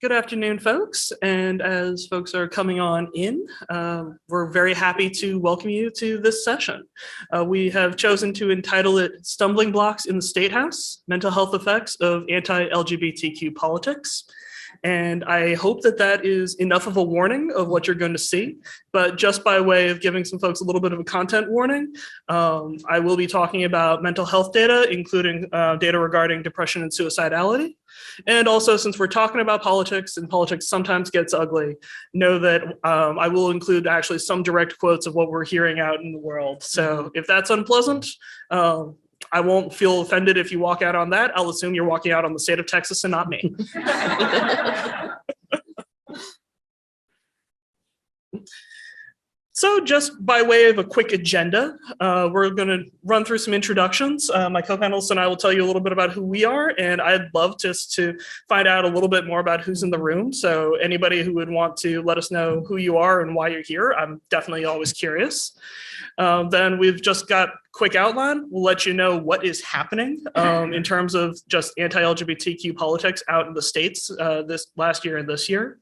Good afternoon, folks. And as folks are coming on in, we're very happy to welcome you to this session. We have chosen to entitle it Stumbling Blocks in the Statehouse, Mental Health Effects of Anti-LGBTQ Politics. And I hope that that is enough of a warning of what you're going to see. But just by way of giving some folks a little bit of a content warning, I will be talking about mental health data, including data regarding depression and suicidality. And also, since we're talking about politics and politics sometimes gets ugly, know that I will include actually some direct quotes of what we're hearing out in the world. So if that's unpleasant, I won't feel offended if you walk out on that. I'll assume you're walking out on the state of Texas and not me. So just by way of a quick agenda, we're going to run through some introductions. My co-panelists and I will tell you a little bit about who we are, and I'd love just to find out a little bit more about who's in the room. So anybody who would want to let us know who you are and why you're here, I'm definitely always curious. Then we've just got quick outline. We'll let you know what is happening in terms of just anti-LGBTQ politics out in the States this last year and this year.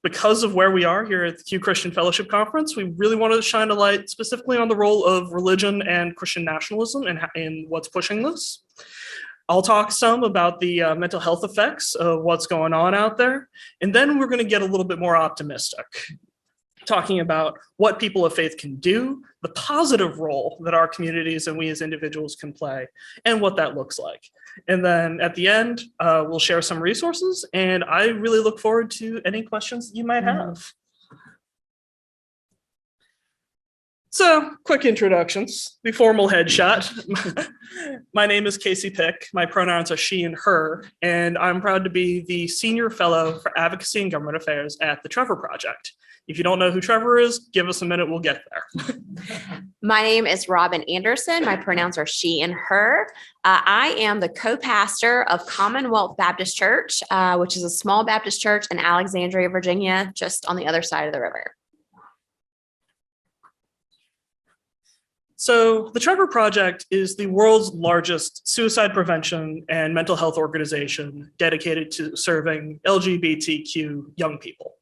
Because of where we are here at the Q Christian Fellowship Conference, we really wanted to shine a light specifically on the role of religion and Christian nationalism and what's pushing this. I'll talk some about the mental health effects of what's going on out there, and then we're going to get a little bit more optimistic, talking about what people of faith can do, the positive role that our communities and we as individuals can play, and what that looks like. And then at the end, we'll share some resources, and I really look forward to any questions that you might have. So, quick introductions, the formal headshot. My name is Casey Pick. My pronouns are she and her, and I'm proud to be the Senior Fellow for Advocacy and Government Affairs at the Trevor Project. If you don't know who Trevor is, give us a minute, we'll get there. My name is Robin Anderson. My pronouns are she and her. I am the co-pastor of Commonwealth Baptist Church, which is a small Baptist church in Alexandria, Virginia, just on the other side of the river. So the Trevor Project is the world's largest suicide prevention and mental health organization dedicated to serving LGBTQ young people.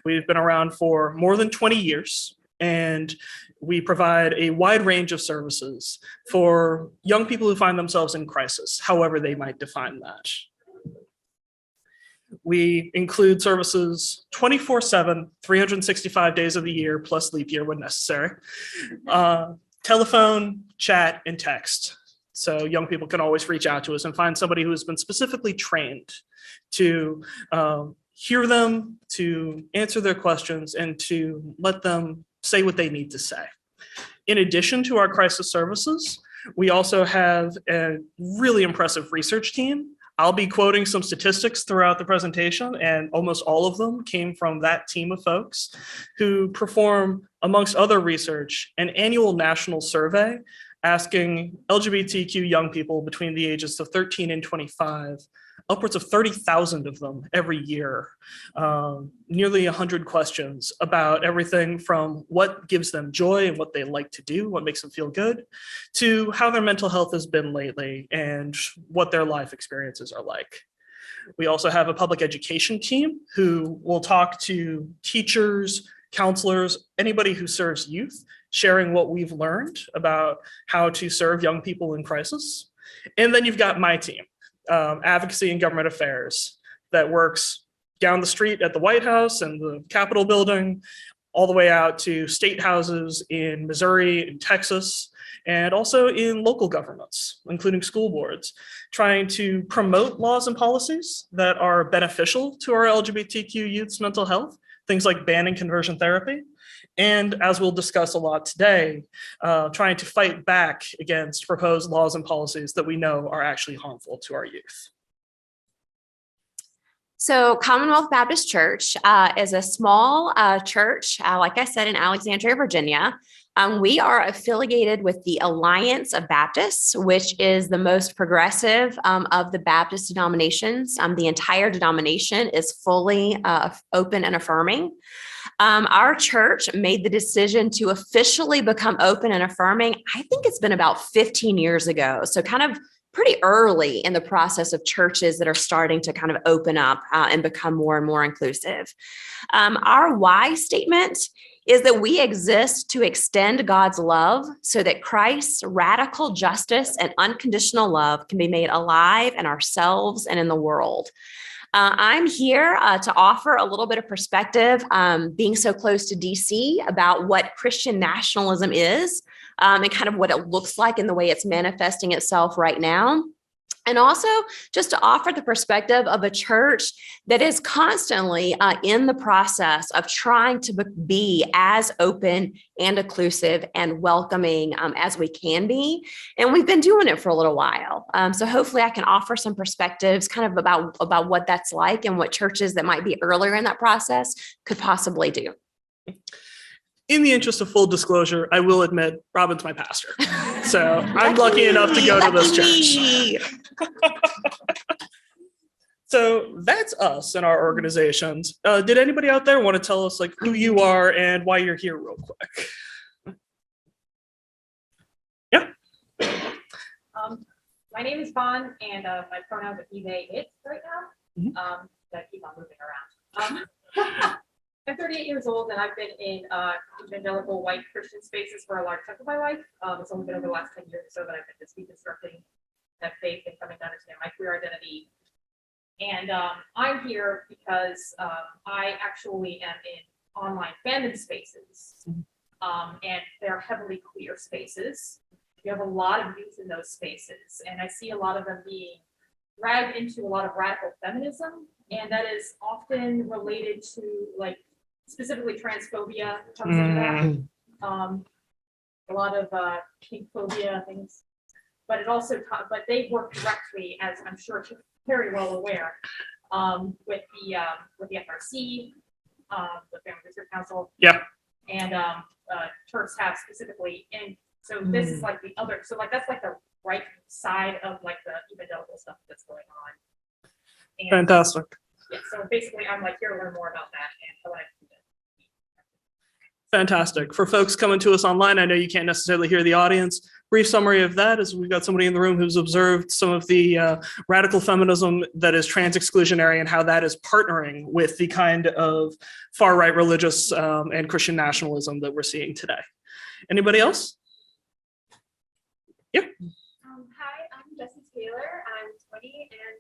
We've been around for more than 20 years, and we provide a wide range of services for young people who find themselves in crisis, however they might define that. We include services 24/7, 365 days of the year, plus leap year when necessary. Telephone, chat, and text. So young people can always reach out to us and find somebody who has been specifically trained to hear them, to answer their questions, and to let them say what they need to say. In addition to our crisis services, we also have a really impressive research team. I'll be quoting some statistics throughout the presentation, and almost all of them came from that team of folks who perform, amongst other research, an annual national survey asking LGBTQ young people between the ages of 13 and 25, upwards of 30,000 of them every year, nearly 100 questions about everything from what gives them joy and what they like to do, what makes them feel good, to how their mental health has been lately and what their life experiences are like. We also have a public education team who will talk to teachers, counselors, anybody who serves youth, sharing what we've learned about how to serve young people in crisis. And then you've got my team, Advocacy and Government Affairs, that works down the street at the White House and the Capitol building, all the way out to state houses in Missouri and Texas, and also in local governments, including school boards, trying to promote laws and policies that are beneficial to our LGBTQ youth's mental health, things like banning conversion therapy. And as we'll discuss a lot today, trying to fight back against proposed laws and policies that we know are actually harmful to our youth. So Commonwealth Baptist Church is a small church, like I said, in Alexandria, Virginia. We are affiliated with the Alliance of Baptists, which is the most progressive of the Baptist denominations. The entire denomination is fully open and affirming. Our church made the decision to officially become open and affirming. I think it's been about 15 years ago. So kind of pretty early in the process of churches that are starting to kind of open up and become more and more inclusive. Our why statement is that we exist to extend God's love so that Christ's radical justice and unconditional love can be made alive in ourselves and in the world. I'm here to offer a little bit of perspective, being so close to DC, about what Christian nationalism is and kind of what it looks like in the way it's manifesting itself right now. And also just to offer the perspective of a church that is constantly in the process of trying to be as open and inclusive and welcoming as we can be. And we've been doing it for a little while. So hopefully I can offer some perspectives kind of about what that's like and what churches that might be earlier in that process could possibly do. In the interest of full disclosure, I will admit Robin's my pastor. So I'm lucky enough to go to this church. So that's us and our organizations. Did anybody out there want to tell us like who you are and why you're here real quick? Yeah. My name is Vaughn, and my pronouns are he, they, it right now. That keep on moving around. I'm 38 years old, and I've been in evangelical white Christian spaces for a large chunk of my life. It's only been over the last 10 years or so that I've been just deconstructing that faith and coming to understand my queer identity. And I'm here because I actually am in online fandom spaces, and they're heavily queer spaces. You have a lot of youth in those spaces, and I see a lot of them being dragged into a lot of radical feminism, and that is often related to like specifically transphobia comes into that. A lot of kink phobia things, but it also but they work directly, as I'm sure you're very well aware, with the FRC, the Family Research Council. Yeah. And Turks have specifically, and so this is like the other, so like that's like the right side of like the evangelical stuff that's going on. And, Fantastic. yeah, so basically I'm like here to learn more about that and how I can do that. Fantastic. For folks coming to us online, I know you can't necessarily hear the audience. Brief summary of that is we've got somebody in the room who's observed some of the radical feminism that is trans exclusionary and how that is partnering with the kind of far right religious and Christian nationalism that we're seeing today. Anybody else? Yeah. Hi, I'm Jessie Taylor. I'm 20 and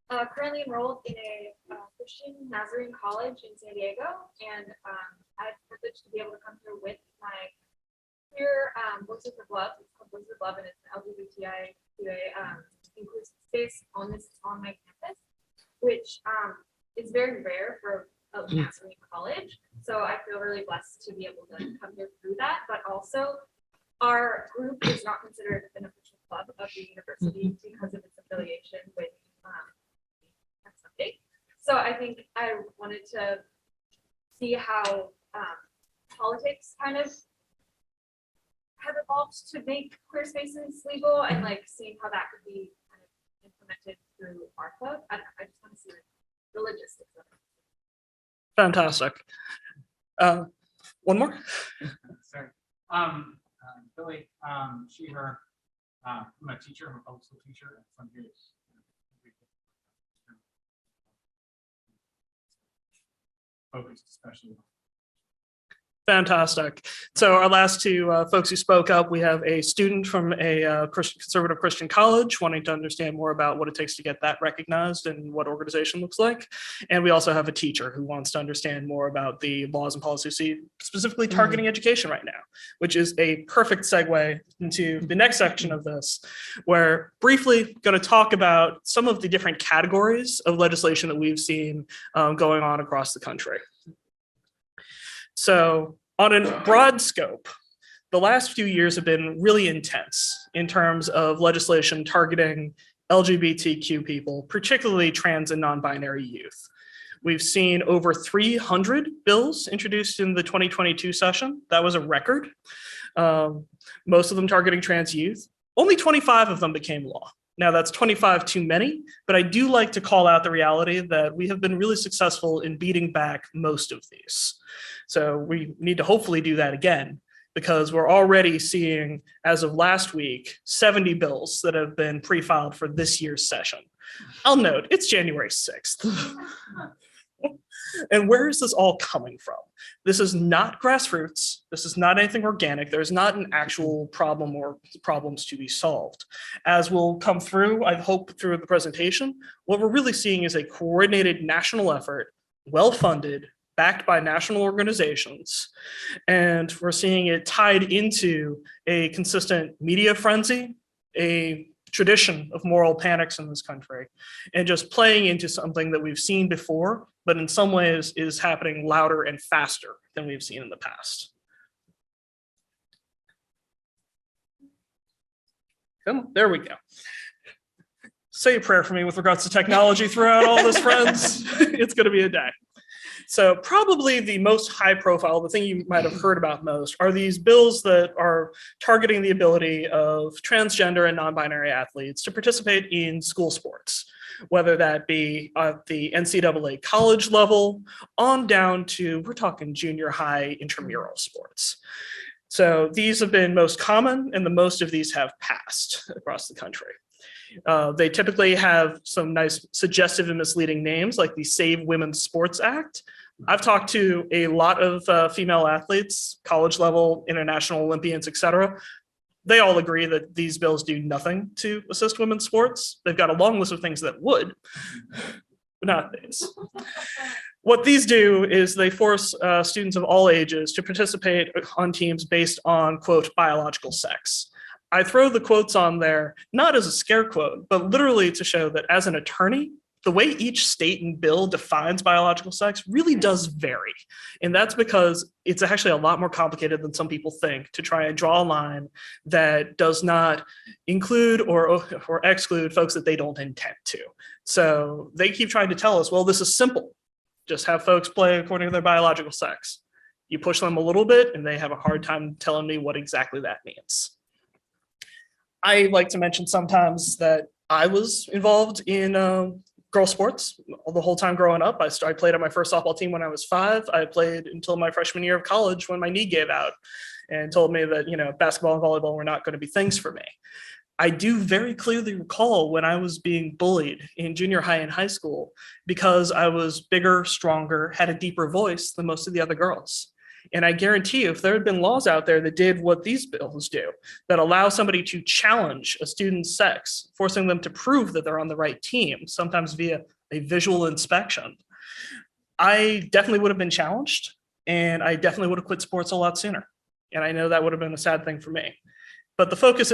I'm currently enrolled in a Christian Nazarene college in San Diego, and I have the privilege to be able to come here with my queer Voices of Love. It's called Voices of Love, and it's an LGBTQA inclusive space on my campus, which is very rare for a Nazarene college. So I feel really blessed to be able to come here through that, but also our group is not considered an official club of the university because of its affiliation with something. So I think I wanted to see how politics kind of have evolved to make queer spaces legal, and like seeing how that could be kind of implemented through our club. I just want to see like the logistics of it. Fantastic. One more. Sorry. Billy, she, her, I'm a teacher, I'm a public school teacher, and some years. Focused especially on. Fantastic. So our last two folks who spoke up, we have a student from a conservative Christian college wanting to understand more about what it takes to get that recognized and what organization looks like. And we also have a teacher who wants to understand more about the laws and policies, specifically targeting education right now, which is a perfect segue into the next section of this, where briefly going to talk about some of the different categories of legislation that we've seen going on across the country. So on a broad scope, the last few years have been really intense in terms of legislation targeting LGBTQ people, particularly trans and non-binary youth. We've seen over 300 bills introduced in the 2022 session. That was a record. Most of them targeting trans youth. Only 25 of them became law. Now that's 25 too many, but I do like to call out the reality that we have been really successful in beating back most of these. So we need to hopefully do that again because we're already seeing, as of last week, 70 bills that have been pre-filed for this year's session. I'll note, it's January 6th. And where is this all coming from? This is not grassroots. This is not anything organic. There's not an actual problem or problems to be solved. As will come through, I hope, through the presentation, what we're really seeing is a coordinated national effort, well-funded, backed by national organizations. And we're seeing it tied into a consistent media frenzy, a tradition of moral panics in this country, and just playing into something that we've seen before, but in some ways is happening louder and faster than we've seen in the past. Come on, there we go. Say a prayer for me with regards to technology throughout all this, friends. It's going to be a day. So probably the most high profile, the thing you might have heard about most, are these bills that are targeting the ability of transgender and non-binary athletes to participate in school sports, whether that be at the NCAA college level on down to, we're talking junior high intramural sports. So these have been most common, and the most of these have passed across the country. They typically have some nice suggestive and misleading names like the Save Women's Sports Act. I've talked to a lot of female athletes, college level, international Olympians, et cetera. They all agree that these bills do nothing to assist women's sports. They've got a long list of things that would, but not these. What these do is they force students of all ages to participate on teams based on, quote, biological sex. I throw the quotes on there, not as a scare quote, but literally to show that as an attorney, the way each state and bill defines biological sex really does vary. And that's because it's actually a lot more complicated than some people think to try and draw a line that does not include or exclude folks that they don't intend to. So they keep trying to tell us, well, this is simple. Just have folks play according to their biological sex. You push them a little bit and they have a hard time telling me what exactly that means. I like to mention sometimes that I was involved in girl sports the whole time growing up. I played on my first softball team when I was 5. I played until my freshman year of college when my knee gave out and told me that, you know, basketball and volleyball were not going to be things for me. I do very clearly recall when I was being bullied in junior high and high school because I was bigger, stronger, had a deeper voice than most of the other girls. And I guarantee you, if there had been laws out there that did what these bills do, that allow somebody to challenge a student's sex, forcing them to prove that they're on the right team, sometimes via a visual inspection, I definitely would have been challenged, and I definitely would have quit sports a lot sooner. And I know that would have been a sad thing for me. But the focus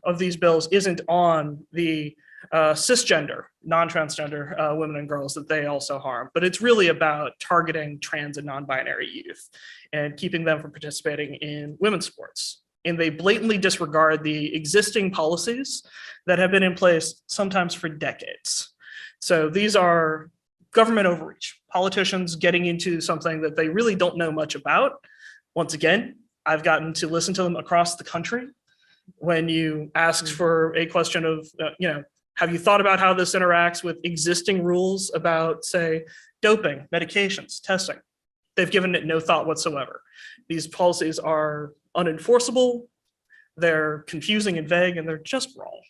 of these bills isn't on the cisgender, non-transgender women and girls that they also harm, but it's really about targeting trans and non-binary youth and keeping them from participating in women's sports. And they blatantly disregard the existing policies that have been in place sometimes for decades. So these are government overreach, politicians getting into something that they really don't know much about. Once again, I've gotten to listen to them across the country. When you ask for a question of, have you thought about how this interacts with existing rules about, say, doping, medications, testing? They've given it no thought whatsoever. These policies are unenforceable, they're confusing and vague, and they're just wrong.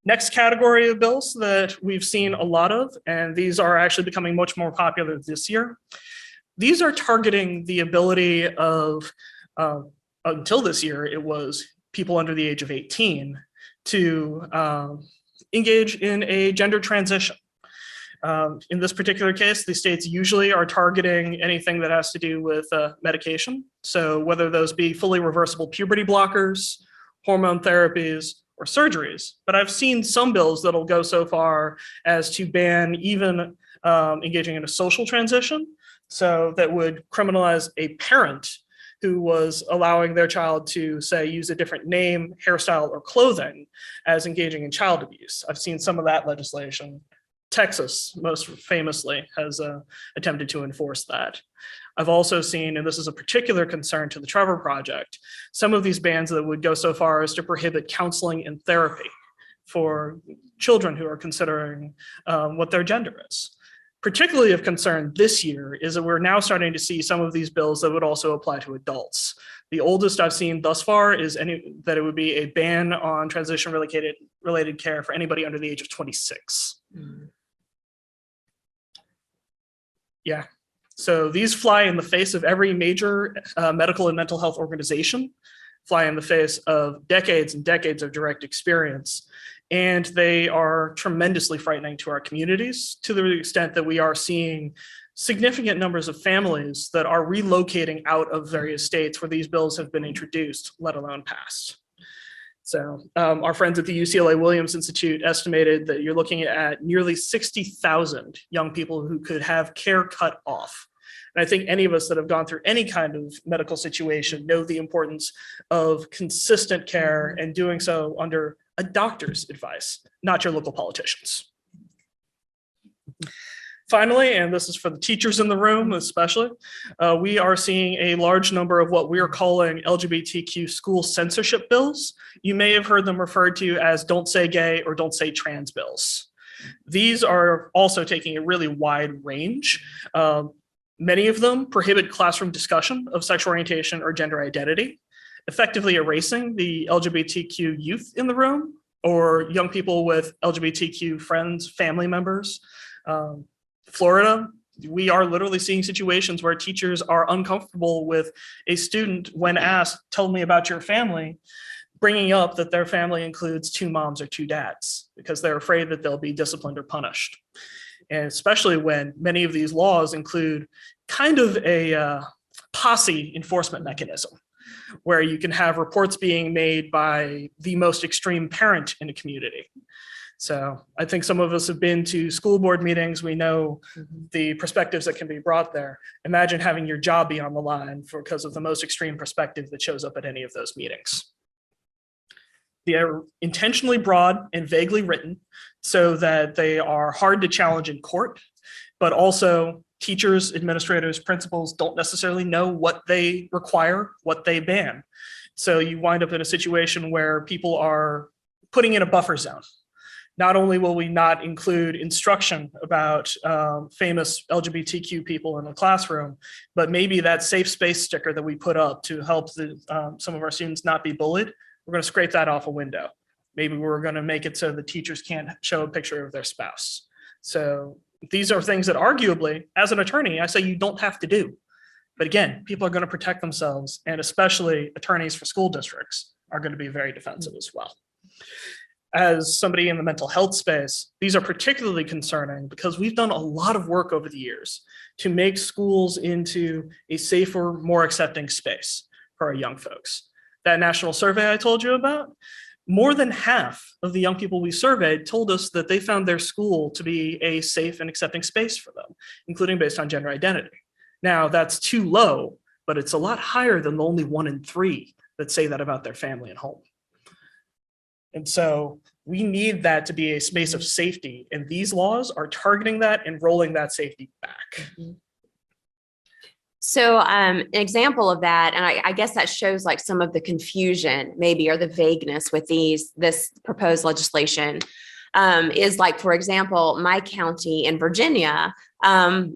Next category of bills that we've seen a lot of, and these are actually becoming much more popular this year. These are targeting the ability of, until this year, it was people under the age of 18 to engage in a gender transition. In this particular case, the states usually are targeting anything that has to do with medication. So whether those be fully reversible puberty blockers, hormone therapies, or surgeries. But I've seen some bills that'll go so far as to ban even engaging in a social transition. So that would criminalize a parent who was allowing their child to, say, use a different name, hairstyle, or clothing as engaging in child abuse. I've seen some of that legislation. Texas, most famously, has attempted to enforce that. I've also seen, and this is a particular concern to the Trevor Project, some of these bans that would go so far as to prohibit counseling and therapy for children who are considering what their gender is. particularly of concern this year is that we're now starting to see some of these bills that would also apply to adults. The oldest I've seen thus far is that it would be a ban on transition related care for anybody under the age of 26. Yeah. So these fly in the face of every major medical and mental health organization, fly in the face of decades and decades of direct experience. And they are tremendously frightening to our communities, to the extent that we are seeing significant numbers of families that are relocating out of various states where these bills have been introduced, let alone passed. So our friends at the UCLA Williams Institute estimated that you're looking at nearly 60,000 young people who could have care cut off. And I think any of us that have gone through any kind of medical situation know the importance of consistent care and doing so under a doctor's advice, not your local politicians. Finally, and this is for the teachers in the room especially, we are seeing a large number of what we are calling LGBTQ school censorship bills. You may have heard them referred to as don't say gay or don't say trans bills. These are also taking a really wide range. Many of them prohibit classroom discussion of sexual orientation or gender identity, effectively erasing the LGBTQ youth in the room or young people with LGBTQ friends, family members. Florida, we are literally seeing situations where teachers are uncomfortable with a student when asked, tell me about your family, bringing up that their family includes 2 moms or 2 dads because they're afraid that they'll be disciplined or punished. And especially when many of these laws include kind of a posse enforcement mechanism, where you can have reports being made by the most extreme parent in a community. So I think some of us have been to school board meetings. We know the perspectives that can be brought there. Imagine having your job be on the line because of the most extreme perspective that shows up at any of those meetings. They are intentionally broad and vaguely written so that they are hard to challenge in court, but also teachers, administrators, principals don't necessarily know what they require, what they ban. So you wind up in a situation where people are putting in a buffer zone. Not only will we not include instruction about famous LGBTQ people in the classroom, but maybe that safe space sticker that we put up to help some of our students not be bullied, we're going to scrape that off a window. Maybe we're going to make it so the teachers can't show a picture of their spouse. So these are things that arguably, as an attorney, I say you don't have to do. But again, people are going to protect themselves, and especially attorneys for school districts are going to be very defensive as well. As somebody in the mental health space, these are particularly concerning because we've done a lot of work over the years to make schools into a safer, more accepting space for our young folks. That national survey I told you about, more than half of the young people we surveyed told us that they found their school to be a safe and accepting space for them, including based on gender identity. Now, that's too low, but it's a lot higher than the only 1 in 3 that say that about their family and home. And so we need that to be a space of safety, and these laws are targeting that and rolling that safety back. So an example of that, and I guess that shows like some of the confusion maybe or the vagueness with this proposed legislation, is like, for example, my county in Virginia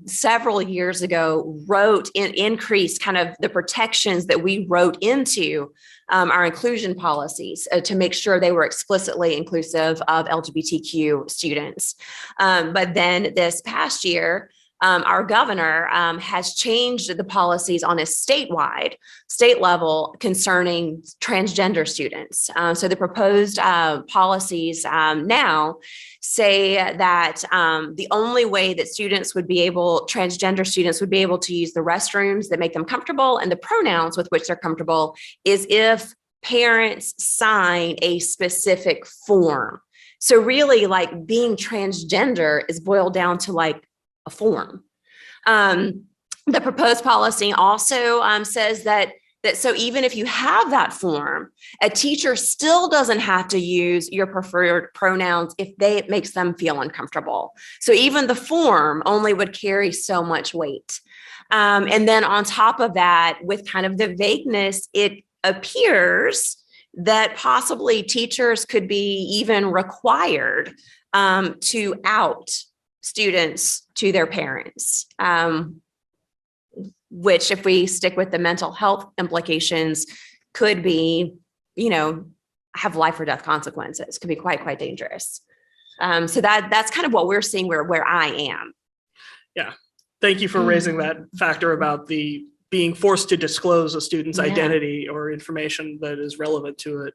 several years ago increased kind of the protections that we wrote into our inclusion policies to make sure they were explicitly inclusive of LGBTQ students. But then this past year, our governor has changed the policies on a state level concerning transgender students. So the proposed policies now say that the only way that transgender students would be able to use the restrooms that make them comfortable and the pronouns with which they're comfortable is if parents sign a specific form. So really, like, being transgender is boiled down to like a form. The proposed policy also says that so even if you have that form, a teacher still doesn't have to use your preferred pronouns if it makes them feel uncomfortable. So even the form only would carry so much weight. And then on top of that, with kind of the vagueness, it appears that possibly teachers could be even required to out students to their parents, which if we stick with the mental health implications could be, have life or death consequences, could be quite dangerous. So that's kind of what we're seeing where I am. Yeah. Thank you for raising that factor about the being forced to disclose a student's identity or information that is relevant to it.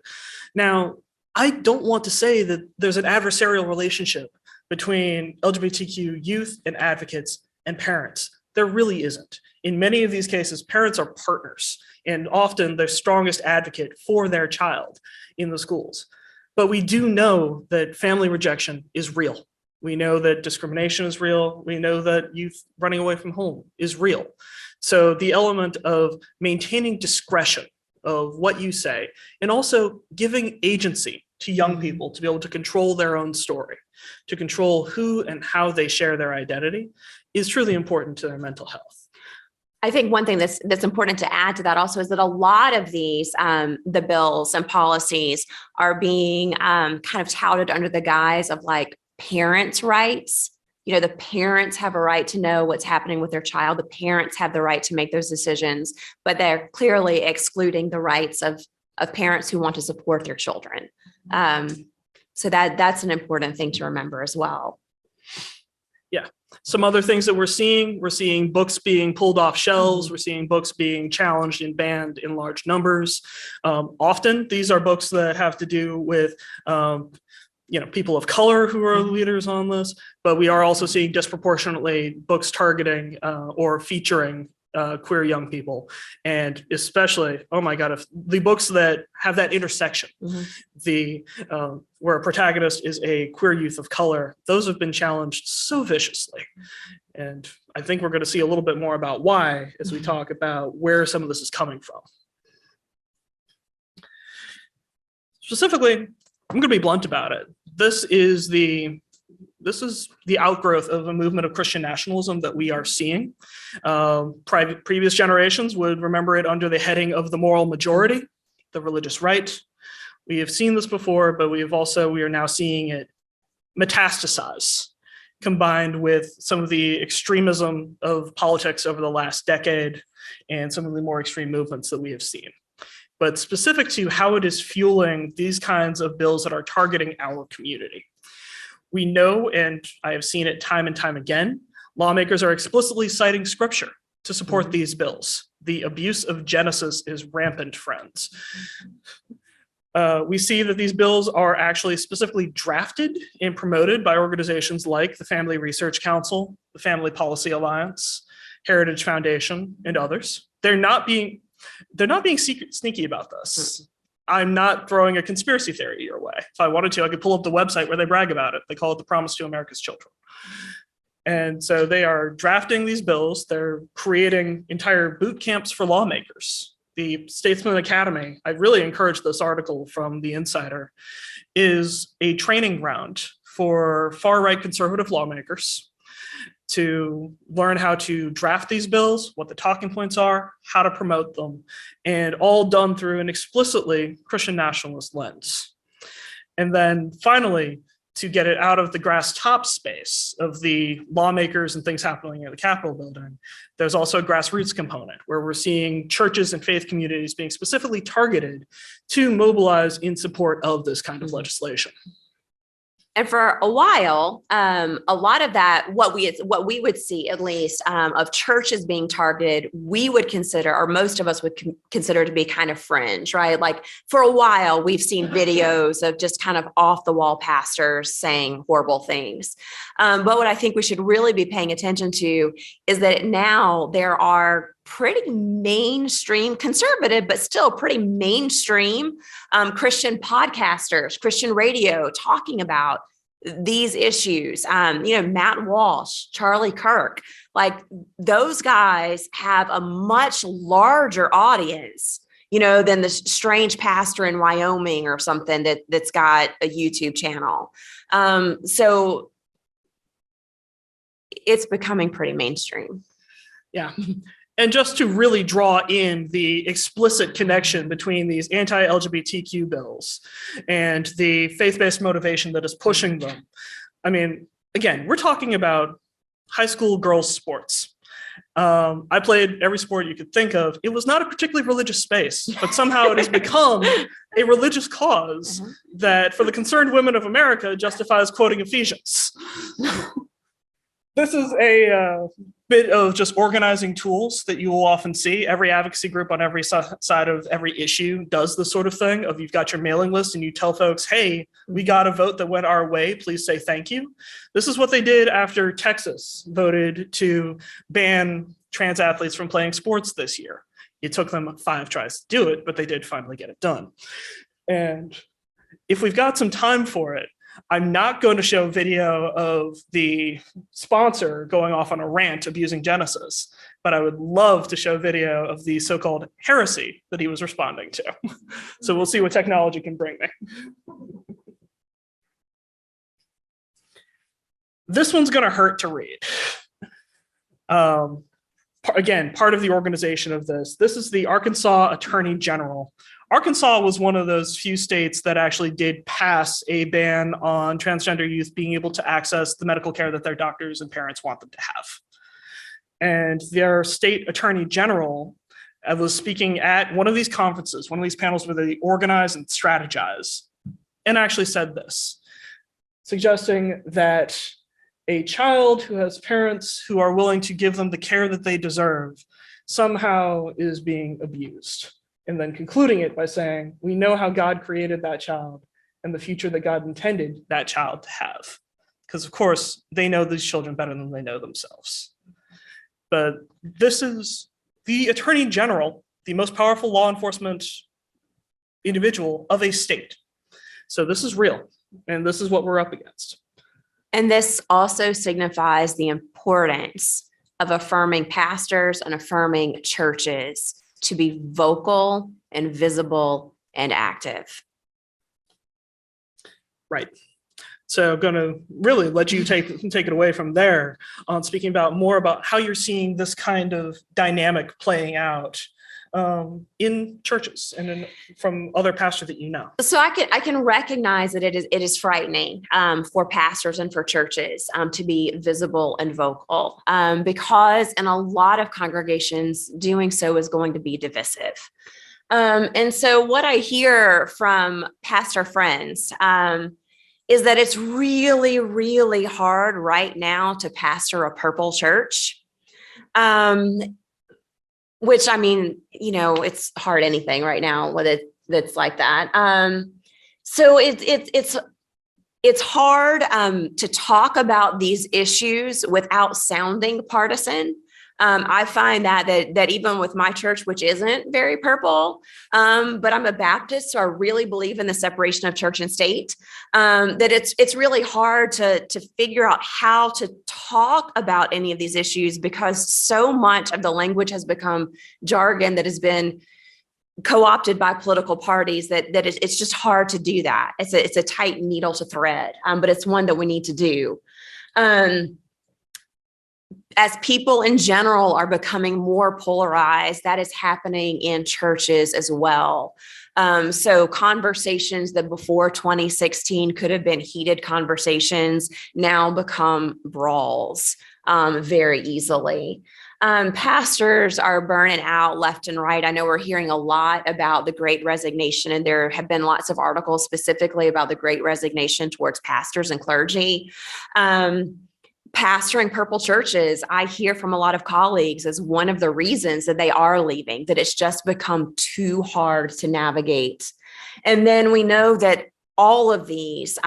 Now, I don't want to say that there's an adversarial relationship between LGBTQ youth and advocates and parents. There really isn't. In many of these cases, parents are partners and often the strongest advocate for their child in the schools. But we do know that family rejection is real. We know that discrimination is real. We know that youth running away from home is real. So the element of maintaining discretion of what you say and also giving agency to young people to be able to control their own story, to control who and how they share their identity is truly important to their mental health. I think one thing that's important to add to that also is that a lot of these, the bills and policies are being kind of touted under the guise of like parents' rights. The parents have a right to know what's happening with their child. The parents have the right to make those decisions, but they're clearly excluding the rights of parents who want to support their children. So that's an important thing to remember as well. Yeah. Some other things that we're seeing books being pulled off shelves. We're seeing books being challenged and banned in large numbers. Often these are books that have to do with people of color who are leaders on this, but we are also seeing disproportionately books targeting or featuring queer young people. And especially, oh my God, if the books that have that intersection, where a protagonist is a queer youth of color, those have been challenged so viciously. And I think we're going to see a little bit more about why as we talk about where some of this is coming from. Specifically, I'm going to be blunt about it. This is the outgrowth of a movement of Christian nationalism that we are seeing. Previous generations would remember it under the heading of the moral majority, the religious right. We have seen this before, but we are now seeing it metastasize, combined with some of the extremism of politics over the last decade and some of the more extreme movements that we have seen. But specific to how it is fueling these kinds of bills that are targeting our community. We know, and I have seen it time and time again, lawmakers are explicitly citing scripture to support these bills. The abuse of Genesis is rampant, friends. We see that these bills are actually specifically drafted and promoted by organizations like the Family Research Council, the Family Policy Alliance, Heritage Foundation, and others. They're not being sneaky about this. I'm not throwing a conspiracy theory your way. If I wanted to, I could pull up the website where they brag about it. They call it the Promise to America's Children. And so they are drafting these bills. They're creating entire boot camps for lawmakers. The Statesman Academy, I really encourage this article from The Insider, is a training ground for far-right conservative lawmakers to learn how to draft these bills, what the talking points are, how to promote them, and all done through an explicitly Christian nationalist lens. And then finally, to get it out of the grass top space of the lawmakers and things happening at the Capitol building, there's also a grassroots component where we're seeing churches and faith communities being specifically targeted to mobilize in support of this kind of legislation. And for a while, a lot of that, what we would see at least of churches being targeted, we would consider, or most of us would consider to be kind of fringe, right? Like for a while, we've seen videos of just kind of off the wall pastors saying horrible things. But what I think we should really be paying attention to is that now there are pretty mainstream, conservative, but still pretty mainstream Christian podcasters, Christian radio talking about these issues. Matt Walsh, Charlie Kirk, like those guys have a much larger audience, than the strange pastor in Wyoming or something that's got a YouTube channel. So it's becoming pretty mainstream. Yeah. And just to really draw in the explicit connection between these anti-LGBTQ bills and the faith-based motivation that is pushing them. I mean, again, we're talking about high school girls sports. I played every sport you could think of. It was not a particularly religious space, but somehow it has become a religious cause that for the concerned women of America justifies quoting Ephesians. This is a bit of just organizing tools that you will often see. Every advocacy group on every side of every issue does this sort of thing of you've got your mailing list and you tell folks, hey, we got a vote that went our way, please say thank you. This is what they did after Texas voted to ban trans athletes from playing sports this year. It took them 5 tries to do it, but they did finally get it done. And if we've got some time for it, I'm not going to show video of the sponsor going off on a rant abusing Genesis, but I would love to show video of the so-called heresy that he was responding to. So we'll see what technology can bring me. This one's going to hurt to read. Again, part of the organization of this is the Arkansas Attorney General. Arkansas was one of those few states that actually did pass a ban on transgender youth being able to access the medical care that their doctors and parents want them to have. And their state attorney general was speaking at one of these conferences, one of these panels where they organize and strategize, and actually said this, suggesting that a child who has parents who are willing to give them the care that they deserve somehow is being abused. And then concluding it by saying, we know how God created that child and the future that God intended that child to have. Because of course, they know these children better than they know themselves. But this is the Attorney General, the most powerful law enforcement individual of a state. So this is real, and this is what we're up against. And this also signifies the importance of affirming pastors and affirming churches to be vocal and visible and active. Right. So I'm going to really let you take it away from there on speaking about more about how you're seeing this kind of dynamic playing out in churches and from other pastors that you know. So I can recognize that it is frightening for pastors and for churches to be visible and vocal because in a lot of congregations, doing so is going to be divisive. And so what I hear from pastor friends is that it's really, really hard right now to pastor a purple church. Which I mean, you know, it's hard anything right now, whether that's like that. So it's hard to talk about these issues without sounding partisan. I find that even with my church, which isn't very purple, but I'm a Baptist, so I really believe in the separation of church and state, that it's really hard to figure out how to talk about any of these issues because so much of the language has become jargon that has been co-opted by political parties that it's just hard to do that. It's a tight needle to thread, but it's one that we need to do. As people in general are becoming more polarized, that is happening in churches as well. So conversations that before 2016 could have been heated conversations now become brawls very easily. Pastors are burning out left and right. I know we're hearing a lot about the Great Resignation, and there have been lots of articles specifically about the Great Resignation towards pastors and clergy. Pastoring purple churches, I hear from a lot of colleagues as one of the reasons that they are leaving, that it's just become too hard to navigate. And then we know that all of these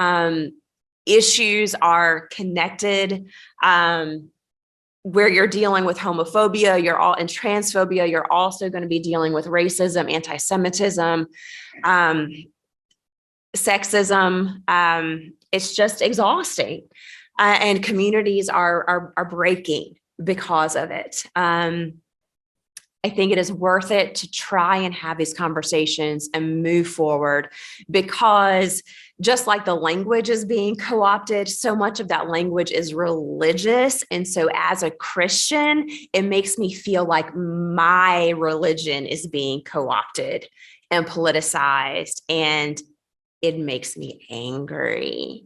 issues are connected. Where you're dealing with homophobia, and transphobia, you're also going to be dealing with racism, anti-Semitism, sexism. It's just exhausting. And communities are breaking because of it. I think it is worth it to try and have these conversations and move forward because just like the language is being co-opted, so much of that language is religious. And so as a Christian, it makes me feel like my religion is being co-opted and politicized, and it makes me angry.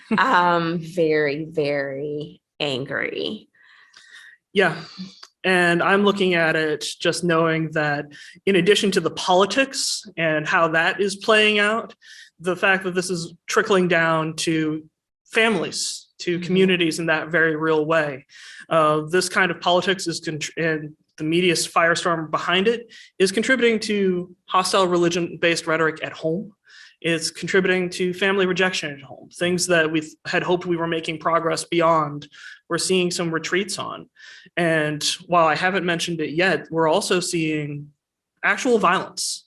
Very, very angry. Yeah. And I'm looking at it just knowing that in addition to the politics and how that is playing out, the fact that this is trickling down to families, to communities in that very real way. This kind of politics is, and the media's firestorm behind it is contributing to hostile religion-based rhetoric at home. It's contributing to family rejection at home, things that we had hoped we were making progress beyond. We're seeing some retreats on. And while I haven't mentioned it yet, we're also seeing actual violence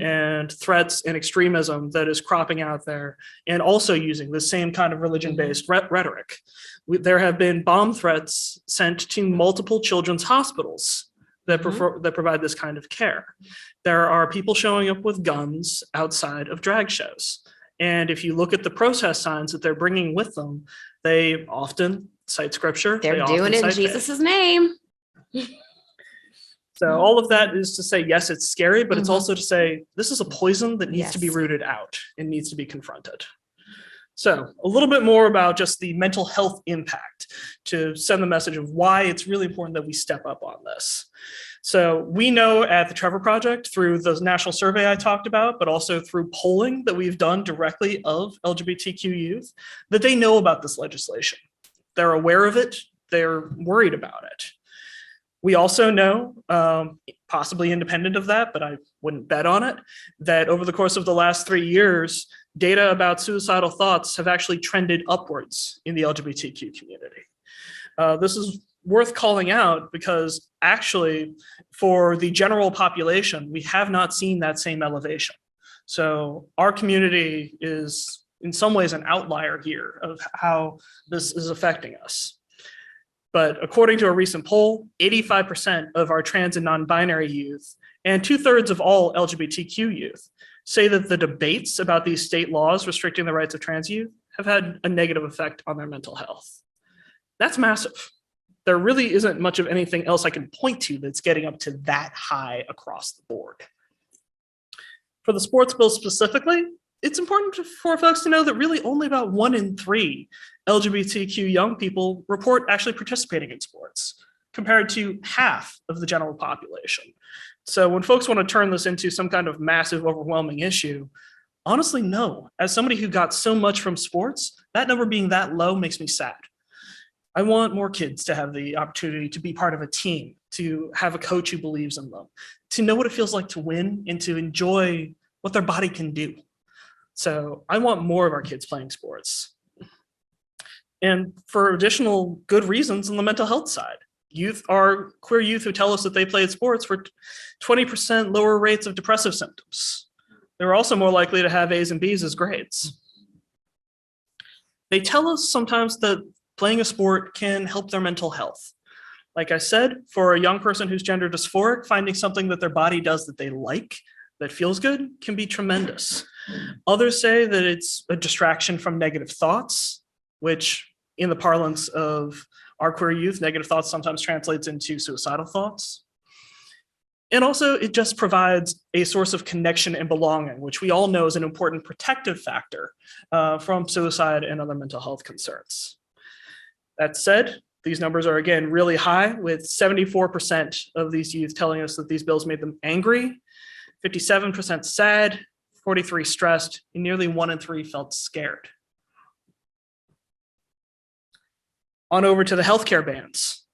and threats and extremism that is cropping out there, and also using the same kind of religion-based rhetoric. There have been bomb threats sent to multiple children's hospitals that provide this kind of care. There are people showing up with guns outside of drag shows. And if you look at the protest signs that they're bringing with them, they often cite scripture. They're doing it in Jesus' name. So all of that is to say, yes, it's scary, but it's also to say, this is a poison that needs to be rooted out and needs to be confronted. So a little bit more about just the mental health impact to send the message of why it's really important that we step up on this. So we know at the Trevor Project, through the national survey I talked about, but also through polling that we've done directly of LGBTQ youth, that they know about this legislation. They're aware of it. They're worried about it. We also know, possibly independent of that, but I wouldn't bet on it, that over the course of the last 3 years, data about suicidal thoughts have actually trended upwards in the LGBTQ community. This is worth calling out because actually for the general population, we have not seen that same elevation. So our community is in some ways an outlier here of how this is affecting us. But according to a recent poll, 85% of our trans and non-binary youth and 2/3 of all LGBTQ youth say that the debates about these state laws restricting the rights of trans youth have had a negative effect on their mental health. That's massive. There really isn't much of anything else I can point to that's getting up to that high across the board. For the sports bill specifically, it's important for folks to know that really only about 1 in 3 LGBTQ young people report actually participating in sports, compared to half of the general population. So when folks want to turn this into some kind of massive, overwhelming issue, honestly, no. As somebody who got so much from sports, that number being that low makes me sad. I want more kids to have the opportunity to be part of a team, to have a coach who believes in them, to know what it feels like to win and to enjoy what their body can do. So I want more of our kids playing sports. And for additional good reasons on the mental health side. Youth are queer youth who tell us that they played sports for 20% lower rates of depressive symptoms. They're also more likely to have A's and B's as grades. They tell us sometimes that playing a sport can help their mental health. Like I said, for a young person who's gender dysphoric, finding something that their body does that they like, that feels good, can be tremendous. Others say that it's a distraction from negative thoughts, which in the parlance of our queer youth, negative thoughts sometimes translates into suicidal thoughts. And also it just provides a source of connection and belonging, which we all know is an important protective factor from suicide and other mental health concerns. That said, these numbers are again really high, with 74% of these youth telling us that these bills made them angry, 57% sad, 43% stressed, and nearly 1 in 3 felt scared. On over to the healthcare bans.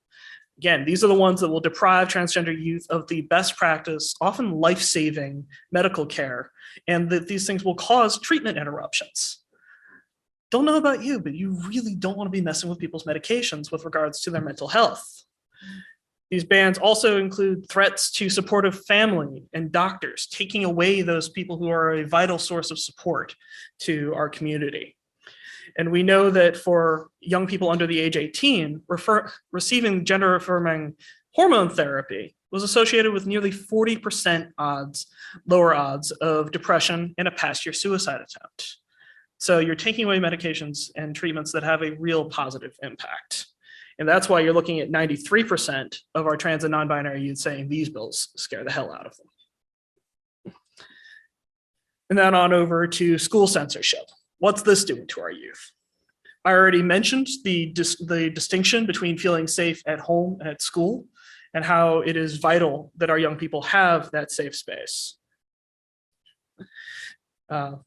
Again, these are the ones that will deprive transgender youth of the best practice, often life-saving medical care, and that these things will cause treatment interruptions. Don't know about you, but you really don't want to be messing with people's medications with regards to their mental health. These bans also include threats to supportive family and doctors, taking away those people who are a vital source of support to our community. And we know that for young people under the age 18, receiving gender affirming hormone therapy was associated with nearly 40% lower odds of depression and a past year suicide attempt. So you're taking away medications and treatments that have a real positive impact. And that's why you're looking at 93% of our trans and non-binary youth saying these bills scare the hell out of them. And then on over to school censorship. What's this doing to our youth? I already mentioned the distinction between feeling safe at home and at school, and how it is vital that our young people have that safe space.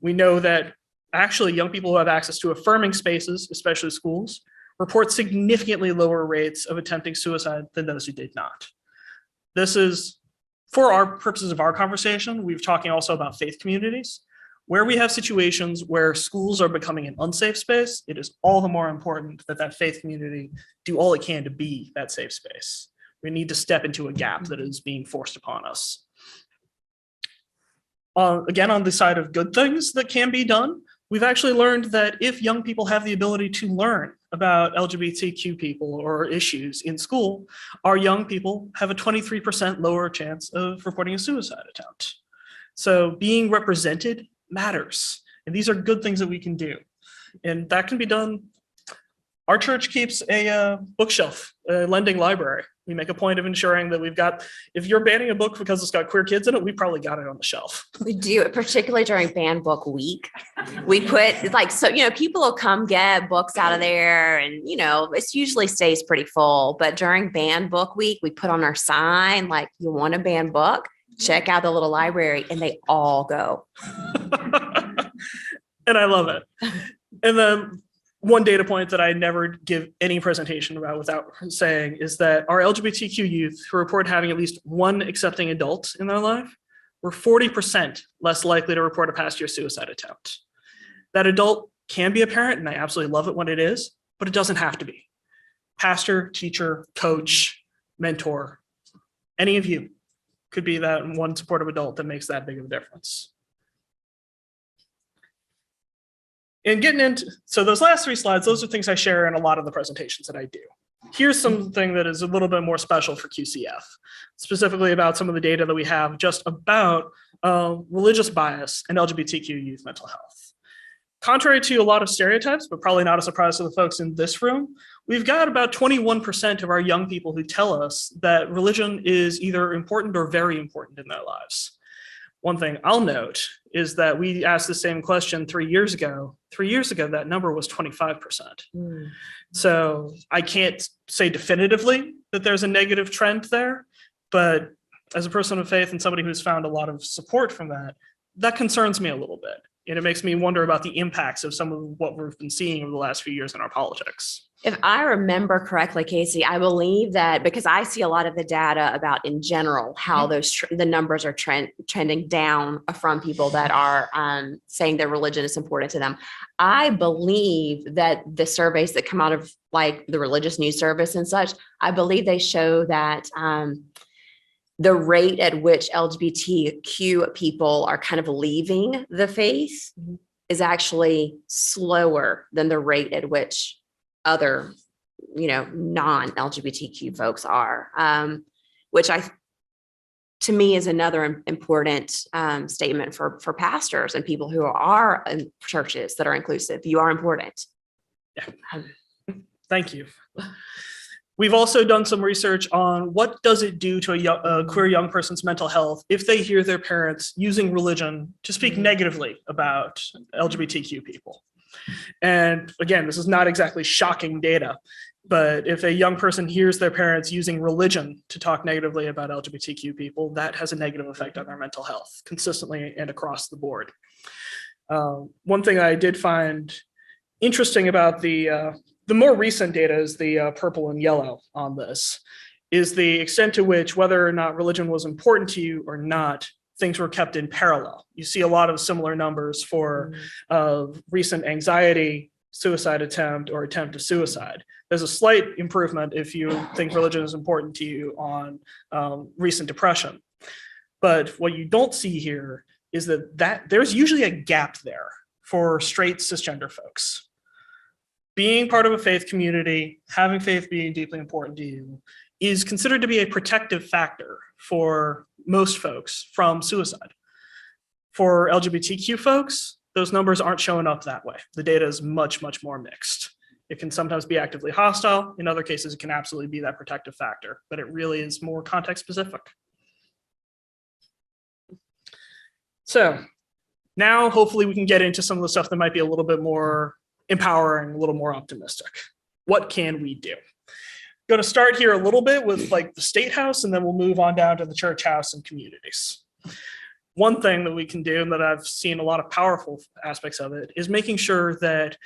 We know that actually young people who have access to affirming spaces, especially schools, report significantly lower rates of attempting suicide than those who did not. This is, for our purposes of our conversation, we're talking also about faith communities. Where we have situations where schools are becoming an unsafe space, it is all the more important that that faith community do all it can to be that safe space. We need to step into a gap that is being forced upon us. Again, on the side of good things that can be done, we've actually learned that if young people have the ability to learn about LGBTQ people or issues in school, our young people have a 23% lower chance of reporting a suicide attempt. So being represented matters. And these are good things that we can do. And that can be done. Our church keeps a bookshelf, a lending library. We make a point of ensuring that we've got, if you're banning a book because it's got queer kids in it, we probably got it on the shelf. We do it, particularly during banned book week. We put like, so, people will come get books out of there and, it usually stays pretty full. But during banned book week, we put on our sign, like, you want a banned book? Check out the little library, and they all go. And I love it. And then one data point that I never give any presentation about without saying is that our LGBTQ youth who report having at least one accepting adult in their life were 40% less likely to report a past year suicide attempt. That adult can be a parent, and I absolutely love it when it is, but it doesn't have to be. Pastor, teacher, coach, mentor, any of you could be that one supportive adult that makes that big of a difference. And getting into, so those last 3 slides, those are things I share in a lot of the presentations that I do. Here's something that is a little bit more special for QCF, specifically about some of the data that we have just about religious bias and LGBTQ youth mental health. Contrary to a lot of stereotypes, but probably not a surprise to the folks in this room, we've got about 21% of our young people who tell us that religion is either important or very important in their lives. One thing I'll note is that we asked the same question 3 years ago. 3 years ago, that number was 25%. So I can't say definitively that there's a negative trend there, but as a person of faith and somebody who's found a lot of support from that, that concerns me a little bit. And it makes me wonder about the impacts of some of what we've been seeing over the last few years in our politics. If I remember correctly, Casey, I believe that because I see a lot of the data about in general, how those the numbers are trending down from people that are saying their religion is important to them. I believe that the surveys that come out of like the religious news service and such, I believe they show that the rate at which LGBTQ people are kind of leaving the faith is actually slower than the rate at which other, non-LGBTQ folks are, which to me is another important statement for pastors and people who are in churches that are inclusive. You are important. Yeah. Thank you. We've also done some research on what does it do to a queer young person's mental health if they hear their parents using religion to speak negatively about LGBTQ people. And again, this is not exactly shocking data, but if a young person hears their parents using religion to talk negatively about LGBTQ people, that has a negative effect on their mental health consistently and across the board. One thing I did find interesting about the more recent data is the purple and yellow on this, is the extent to which whether or not religion was important to you or not, things were kept in parallel. You see a lot of similar numbers for recent anxiety, suicide attempt, or attempt to suicide. There's a slight improvement if you think religion is important to you on recent depression. But what you don't see here is that there's usually a gap there for straight cisgender folks. Being part of a faith community, having faith being deeply important to you, is considered to be a protective factor for most folks from suicide. For LGBTQ folks, those numbers aren't showing up that way. The data is much, much more mixed. It can sometimes be actively hostile. In other cases, it can absolutely be that protective factor, but it really is more context specific. So now hopefully we can get into some of the stuff that might be a little bit more empowering, a little more optimistic. What can we do? Going to start here a little bit with like the Statehouse, and then we'll move on down to the church house and communities. One thing that we can do, and that I've seen a lot of powerful aspects of it, is making sure that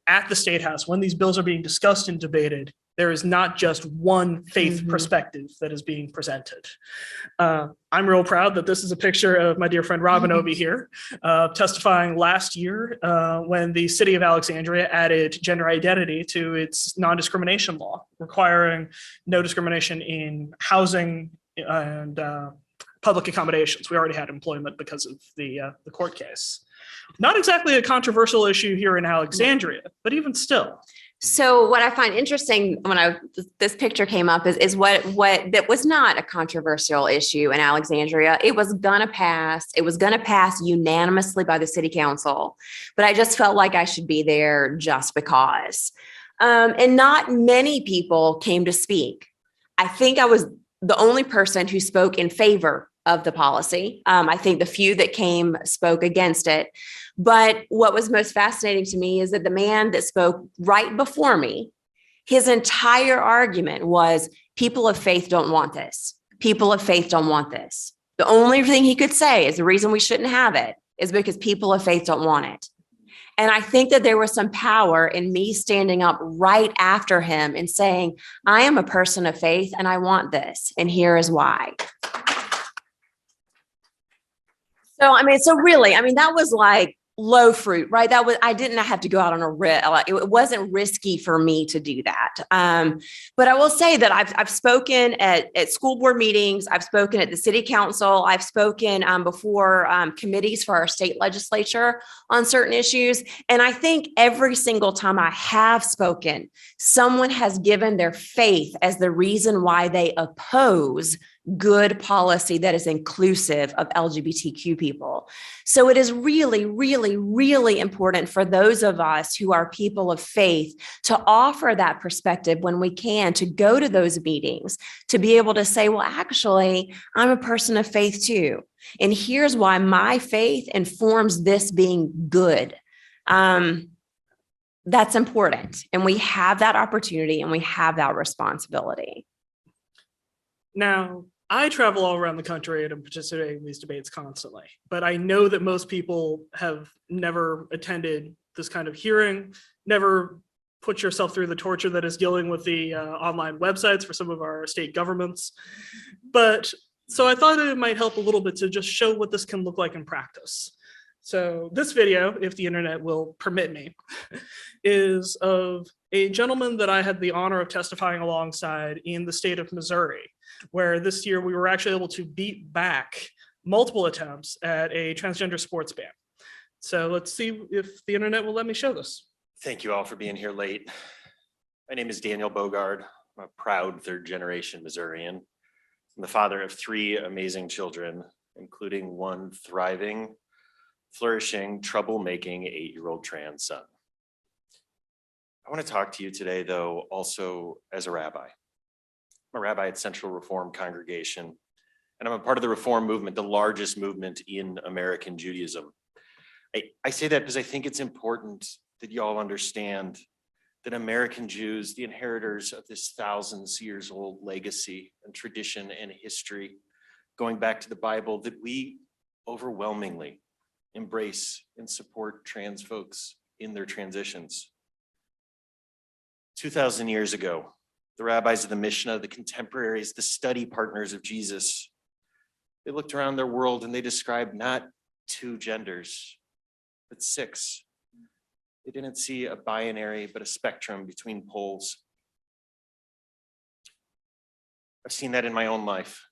at the Statehouse, when these bills are being discussed and debated, there is not just one faith perspective that is being presented. I'm real proud that this is a picture of my dear friend Robin over here, testifying last year when the city of Alexandria added gender identity to its non-discrimination law, requiring no discrimination in housing and public accommodations. We already had employment because of the court case. Not exactly a controversial issue here in Alexandria, but even still. So what I find interesting when this picture came up is what that was not a controversial issue in Alexandria. It was gonna pass. It was gonna pass unanimously by the city council, but I just felt like I should be there just because. And not many people came to speak. I think I was the only person who spoke in favor of the policy. I think the few that came spoke against it. But what was most fascinating to me is that the man that spoke right before me, his entire argument was people of faith don't want this. People of faith don't want this. The only thing he could say is the reason we shouldn't have it is because people of faith don't want it. And I think that there was some power in me standing up right after him and saying, I am a person of faith and I want this. And here is why. So really, that was like low fruit, right? I didn't have to go out on a risk. It wasn't risky for me to do that. But I will say that I've spoken at school board meetings. I've spoken at the city council. I've spoken before committees for our state legislature on certain issues. And I think every single time I have spoken, someone has given their faith as the reason why they oppose good policy that is inclusive of LGBTQ people. So it is really, really, really important for those of us who are people of faith to offer that perspective when we can, to go to those meetings, to be able to say, well, actually, I'm a person of faith too. And here's why my faith informs this being good. That's important. And we have that opportunity and we have that responsibility. Now, I travel all around the country and participate in these debates constantly, but I know that most people have never attended this kind of hearing, never put yourself through the torture that is dealing with the online websites for some of our state governments. But so I thought it might help a little bit to just show what this can look like in practice. So this video, if the internet will permit me, is of a gentleman that I had the honor of testifying alongside in the state of Missouri, where this year we were actually able to beat back multiple attempts at a transgender sports ban. So let's see if the internet will let me show this. Thank you all for being here late. My name is Daniel Bogard. I'm a proud third-generation Missourian. I'm the father of 3 amazing children, including one thriving, flourishing, troublemaking 8-year-old trans son. I want to talk to you today, though, also as a rabbi. I'm a rabbi at Central Reform Congregation, and I'm a part of the Reform movement, the largest movement in American Judaism. I say that because I think it's important that you all understand that American Jews, the inheritors of this thousands years old legacy and tradition and history, going back to the Bible, that we overwhelmingly embrace and support trans folks in their transitions. 2,000 years ago, the rabbis of the Mishnah, the contemporaries, the study partners of Jesus, they looked around their world and they described not 2 genders, but 6. They didn't see a binary, but a spectrum between poles. I've seen that in my own life.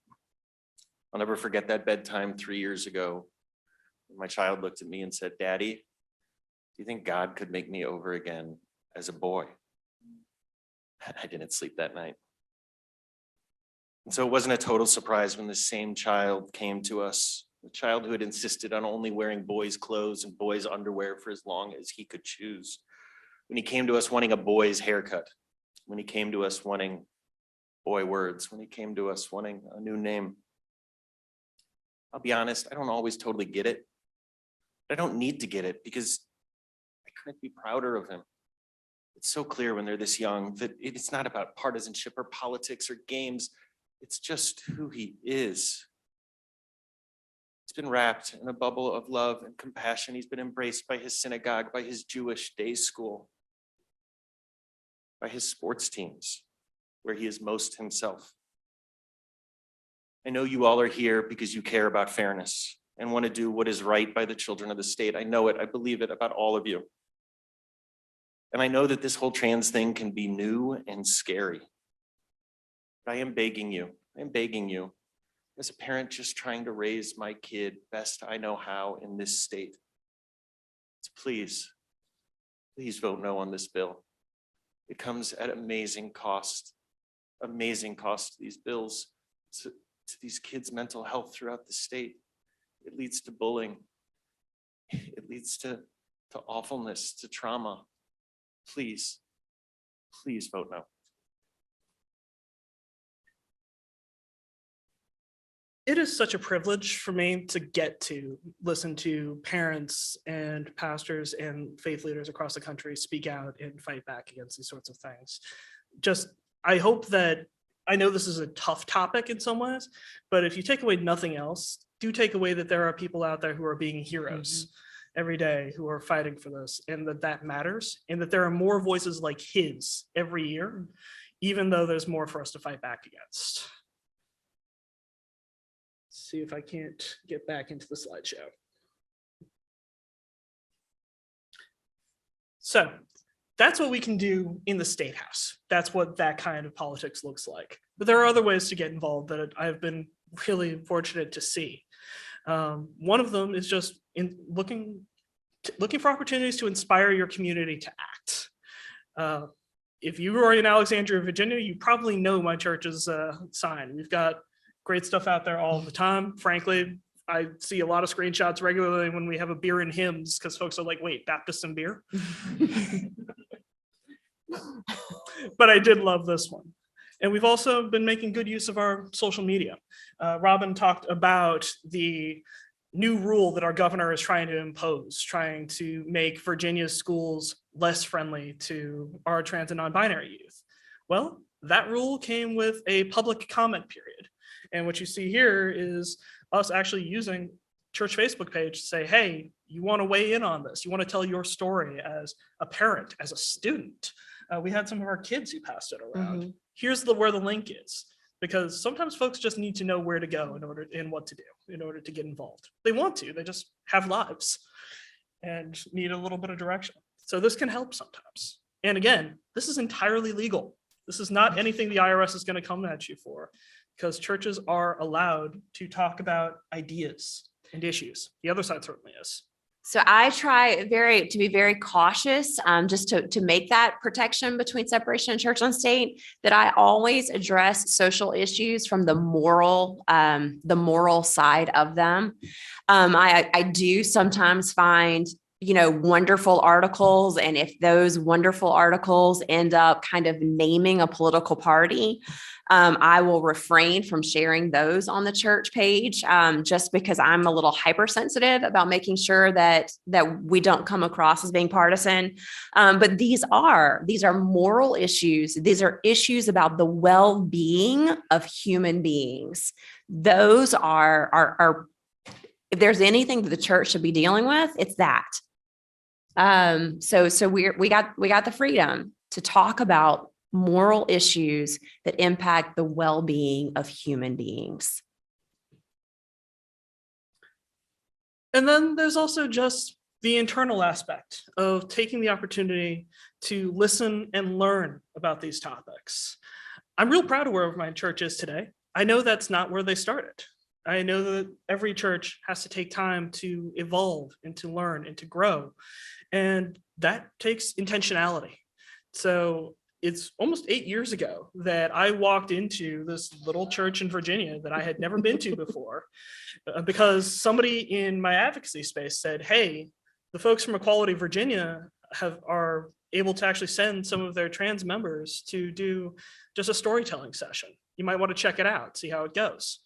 I'll never forget that bedtime 3 years ago. My child looked at me and said, "Daddy, do you think God could make me over again as a boy?" I didn't sleep that night. And so it wasn't a total surprise when the same child came to us, the child who had insisted on only wearing boys' clothes and boys' underwear for as long as he could choose. When he came to us wanting a boy's haircut, when he came to us wanting boy words, when he came to us wanting a new name. I'll be honest, I don't always totally get it. I don't need to get it because couldn't be prouder of him. It's so clear when they're this young that it's not about partisanship or politics or games. It's just who he is. He's been wrapped in a bubble of love and compassion. He's been embraced by his synagogue, by his Jewish day school, by his sports teams, where he is most himself. I know you all are here because you care about fairness and want to do what is right by the children of the state. I know it, I believe it about all of you. And I know that this whole trans thing can be new and scary. But I am begging you, as a parent just trying to raise my kid best I know how in this state. So please vote no on this bill. It comes at amazing cost to these bills, to these kids' mental health throughout the state. It leads to bullying. It leads to awfulness, to trauma. Please vote no. It is such a privilege for me to get to listen to parents and pastors and faith leaders across the country speak out and fight back against these sorts of things. I hope that, I know this is a tough topic in some ways, but if you take away nothing else, do take away that there are people out there who are being heroes every day, who are fighting for this, and that matters, and that there are more voices like his every year, even though there's more for us to fight back against. See if I can't get back into the slideshow. So that's what we can do in the Statehouse. That's what that kind of politics looks like. But there are other ways to get involved that I've been really fortunate to see. One of them is just in looking for opportunities to inspire your community to act. If you are in Alexandria, Virginia, you probably know my church's sign. We've got great stuff out there all the time. Frankly, I see a lot of screenshots regularly when we have a beer and hymns because folks are like, wait, Baptist and beer? But I did love this one. And we've also been making good use of our social media. Robin talked about the new rule that our governor is trying to impose, trying to make Virginia's schools less friendly to our trans and non-binary youth. Well, that rule came with a public comment period. And what you see here is us actually using church Facebook page to say, hey, you want to weigh in on this? You want to tell your story as a parent, as a student? We had some of our kids who passed it around. Here's where the link is, because sometimes folks just need to know where to go and what to do in order to get involved. They want to, they just have lives and need a little bit of direction. So this can help sometimes. And again, this is entirely legal. This is not anything the IRS is going to come at you for, because churches are allowed to talk about ideas and issues. The other side certainly is. So I try to be very cautious, just to make that protection between separation of church and state, that I always address social issues from the moral side of them. I do sometimes find, wonderful articles, and if those wonderful articles end up kind of naming a political party, I will refrain from sharing those on the church page, just because I'm a little hypersensitive about making sure that we don't come across as being partisan. But these are moral issues. These are issues about the well-being of human beings. Those are if there's anything that the church should be dealing with, it's that. So we got the freedom to talk about moral issues that impact the well-being of human beings. And then there's also just the internal aspect of taking the opportunity to listen and learn about these topics. I'm real proud of where my church is today. I know that's not where they started. I know that every church has to take time to evolve and to learn and to grow. And that takes intentionality. So it's almost 8 years ago that I walked into this little church in Virginia that I had never been to before, because somebody in my advocacy space said, hey, the folks from Equality Virginia are able to actually send some of their trans members to do just a storytelling session. You might want to check it out, see how it goes.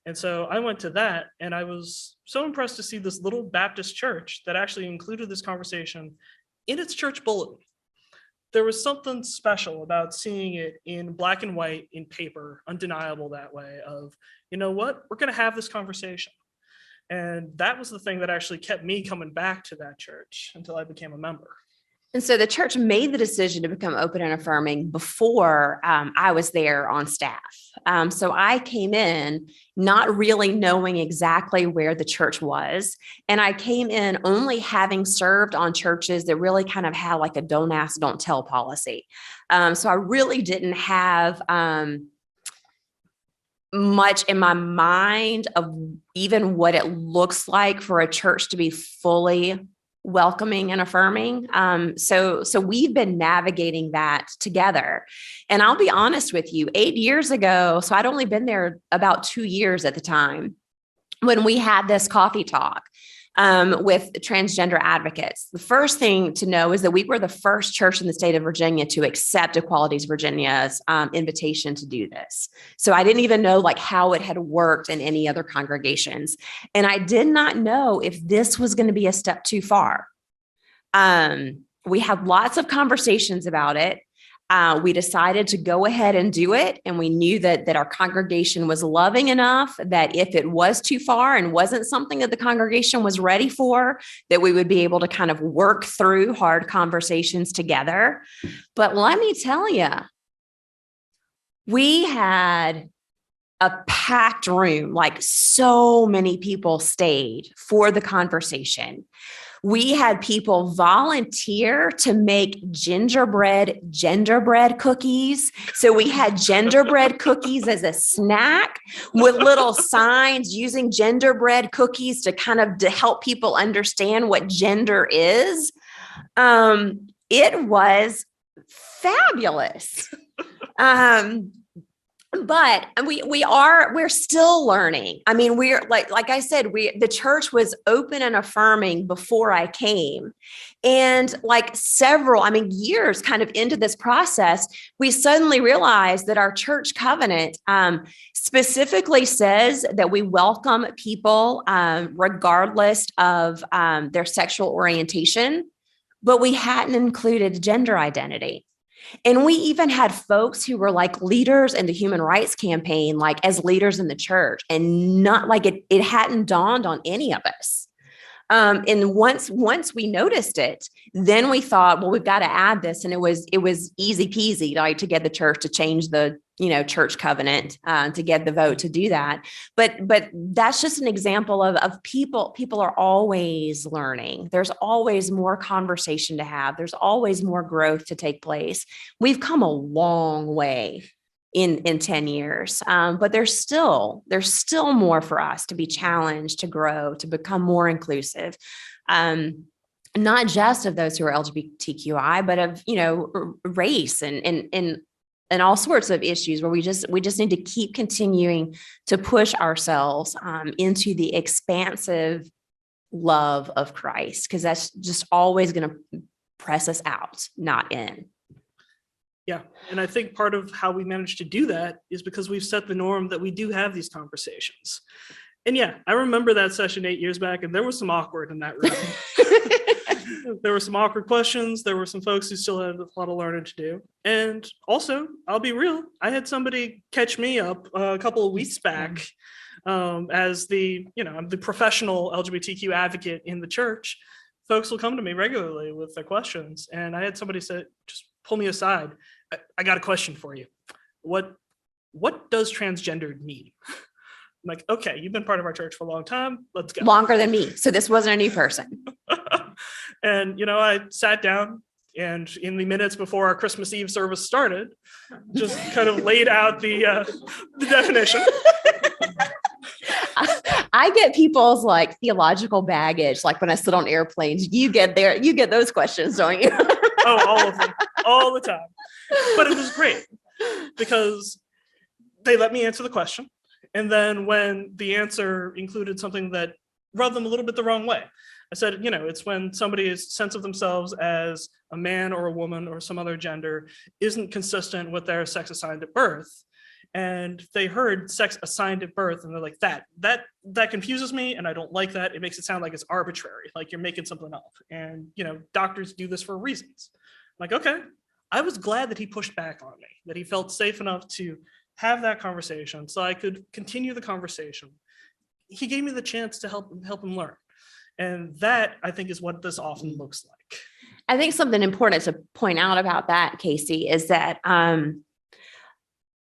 And so I went to that, and I was so impressed to see this little Baptist church that actually included this conversation in its church bulletin. There was something special about seeing it in black and white in paper, undeniable that way of, you know what, we're going to have this conversation. And that was the thing that actually kept me coming back to that church until I became a member. And so the church made the decision to become open and affirming before I was there on staff. So I came in not really knowing exactly where the church was. And I came in only having served on churches that really kind of had like a don't ask, don't tell policy. So I really didn't have much in my mind of even what it looks like for a church to be fully welcoming and affirming. So we've been navigating that together. And I'll be honest with you, 8 years ago, so I'd only been there about 2 years at the time, when we had this coffee talk with transgender advocates. The first thing to know is that we were the first church in the state of Virginia to accept Equalities Virginia's invitation to do this. So I didn't even know like how it had worked in any other congregations. And I did not know if this was going to be a step too far. We had lots of conversations about it. We decided to go ahead and do it. And we knew that our congregation was loving enough that if it was too far and wasn't something that the congregation was ready for, that we would be able to kind of work through hard conversations together. But let me tell you, we had a packed room, like so many people stayed for the conversation. We had people volunteer to make gingerbread cookies. So we had gingerbread cookies as a snack with little signs using gingerbread cookies to kind of to help people understand what gender is. It was fabulous. But we're still learning. I mean, we're like I said, the church was open and affirming before I came. And like years kind of into this process, we suddenly realized that our church covenant specifically says that we welcome people regardless of their sexual orientation, but we hadn't included gender identity. And we even had folks who were like leaders in the human rights campaign, like as leaders in the church, and not like it hadn't dawned on any of us. And once we noticed it, then we thought, well, we've got to add this. And it was easy peasy, like to get the church to change the, church covenant, to get the vote to do that. But that's just an example of people are always learning. There's always more conversation to have. There's always more growth to take place. We've come a long way in 10 years. But there's still more for us to be challenged, to grow, to become more inclusive. Not just of those who are LGBTQI, but of, race and all sorts of issues where we just need to keep continuing to push ourselves into the expansive love of Christ, because that's just always going to press us out, not in. Yeah. And I think part of how we managed to do that is because we've set the norm that we do have these conversations. And yeah, I remember that session 8 years back, and there was some awkward in that room. There were some awkward questions. There were some folks who still had a lot of learning to do. And also, I'll be real, I had somebody catch me up a couple of weeks back as I'm the professional LGBTQ advocate in the church. Folks will come to me regularly with their questions. And I had somebody say, just pull me aside. I got a question for you. What does transgendered mean? I'm like, okay, you've been part of our church for a long time. Let's go. Longer than me. So this wasn't a new person. And, I sat down, and in the minutes before our Christmas Eve service started, just kind of laid out the definition. I get people's like theological baggage, like when I sit on airplanes. You get those questions, don't you? Oh, all of them, all the time. But it was great because they let me answer the question. And then when the answer included something that rubbed them a little bit the wrong way, I said, it's when somebody's sense of themselves as a man or a woman or some other gender isn't consistent with their sex assigned at birth. and they heard sex assigned at birth, and they're like, that confuses me, and I don't like that. It makes it sound like it's arbitrary, like you're making something up. And doctors do this for reasons. Like, okay, I was glad that he pushed back on me, that he felt safe enough to have that conversation so I could continue the conversation. He gave me the chance to help him learn. And that, I think, is what this often looks like. I think something important to point out about that, Casey, is that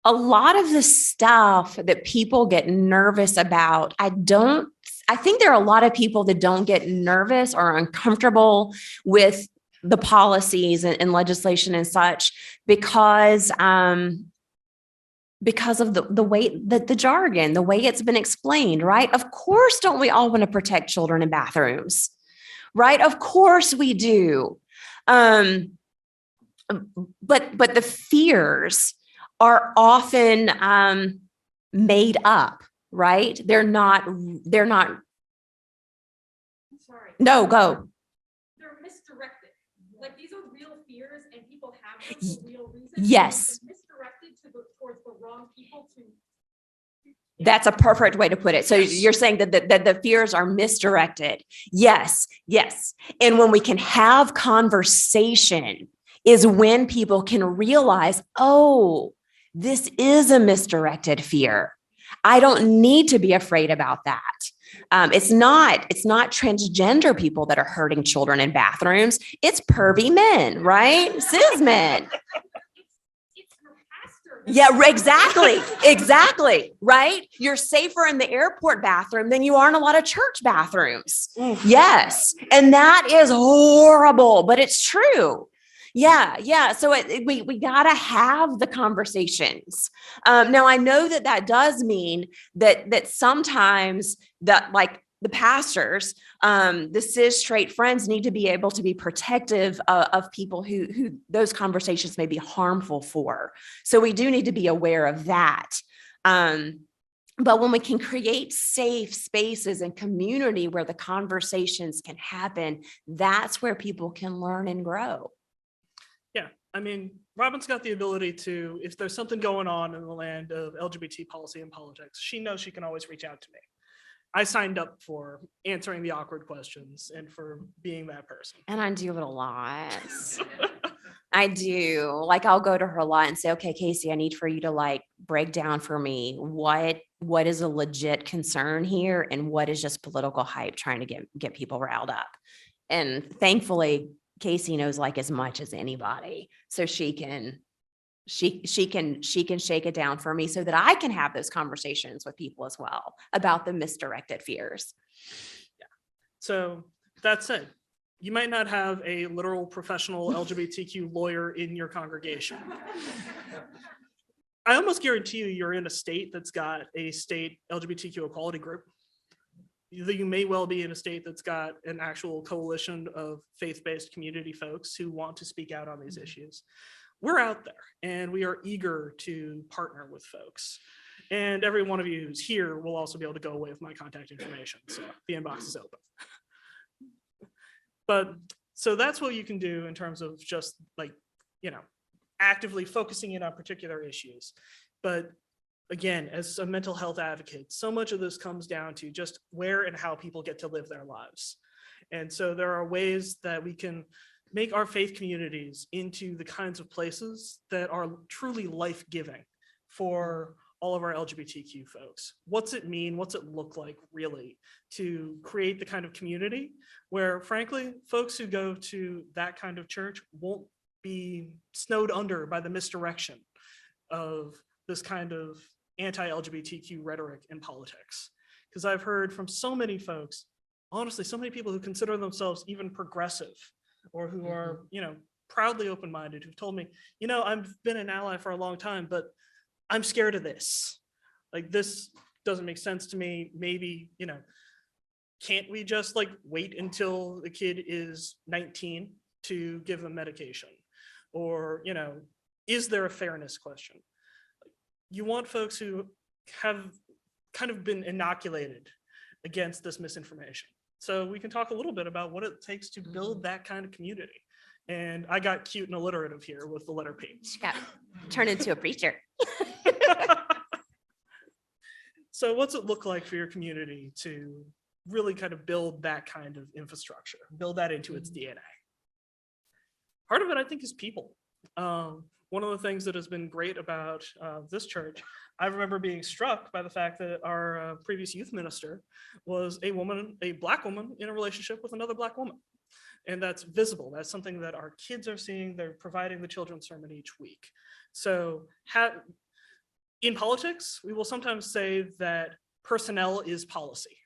a lot of the stuff that people get nervous about, I think there are a lot of people that don't get nervous or uncomfortable with the policies and legislation and such because of the way that the jargon, the way it's been explained, right? Of course, don't we all want to protect children in bathrooms, right? Of course we do. But the fears are often made up, right? They're not. I'm sorry. No, go. They're misdirected. Like, these are real fears and people have them for real reasons. and Yes. it's misdirected towards the wrong people to. That's a perfect way to put it. So you're saying that the fears are misdirected. Yes, yes. And when we can have conversation is when people can realize, oh, this is a misdirected fear. I don't need to be afraid about that. It's not transgender people that are hurting children in bathrooms. It's pervy men, right? Cis men. It's your pastor. Yeah, exactly, right? You're safer in the airport bathroom than you are in a lot of church bathrooms. Yes, and that is horrible, but it's true. Yeah. So we gotta have the conversations. Now I know that does mean that sometimes that, like, the pastors, the cis straight friends need to be able to be protective of people who those conversations may be harmful for. So we do need to be aware of that. But when we can create safe spaces and community where the conversations can happen, that's where people can learn and grow. Yeah, I mean, Robin's got the ability to, if there's something going on in the land of LGBT policy and politics, she knows she can always reach out to me. I signed up for answering the awkward questions and for being that person. And I do it a lot. I do. Like, I'll go to her a lot and say, okay, Casey, I need for you to, like, break down for me what is a legit concern here and what is just political hype trying to get people riled up. And thankfully, Casey knows, like, as much as anybody. So she can shake it down for me so that I can have those conversations with people as well about the misdirected fears. Yeah. So that said, you might not have a literal professional LGBTQ lawyer in your congregation. I almost guarantee you're in a state that's got a state LGBTQ equality group. You may well be in a state that's got an actual coalition of faith-based community folks who want to speak out on these issues. We're out there and we are eager to partner with folks. And every one of you who's here will also be able to go away with my contact information. So the inbox is open. But so that's what you can do in terms of just, like, actively focusing in on particular issues. But again, as a mental health advocate, so much of this comes down to just where and how people get to live their lives. And so there are ways that we can make our faith communities into the kinds of places that are truly life-giving for all of our LGBTQ folks. What's it mean? What's it look like, really, to create the kind of community where, frankly, folks who go to that kind of church won't be snowed under by the misdirection of this kind of anti-LGBTQ rhetoric in politics? Because I've heard from so many folks, honestly, so many people who consider themselves even progressive or who are, proudly open-minded, who've told me, I've been an ally for a long time, but I'm scared of this. Like, this doesn't make sense to me. Maybe, can't we just, like, wait until the kid is 19 to give them medication? Or, is there a fairness question? You want folks who have kind of been inoculated against this misinformation. So we can talk a little bit about what it takes to build that kind of community. And I got cute and alliterative here with the letter P. Got turned into a preacher. So what's it look like for your community to really kind of build that kind of infrastructure, build that into its DNA? Part of it, I think, is people. One of the things that has been great about this church, I remember being struck by the fact that our previous youth minister was a woman, a Black woman in a relationship with another Black woman. And that's visible. That's something that our kids are seeing. They're providing the children's sermon each week. So in politics, we will sometimes say that personnel is policy.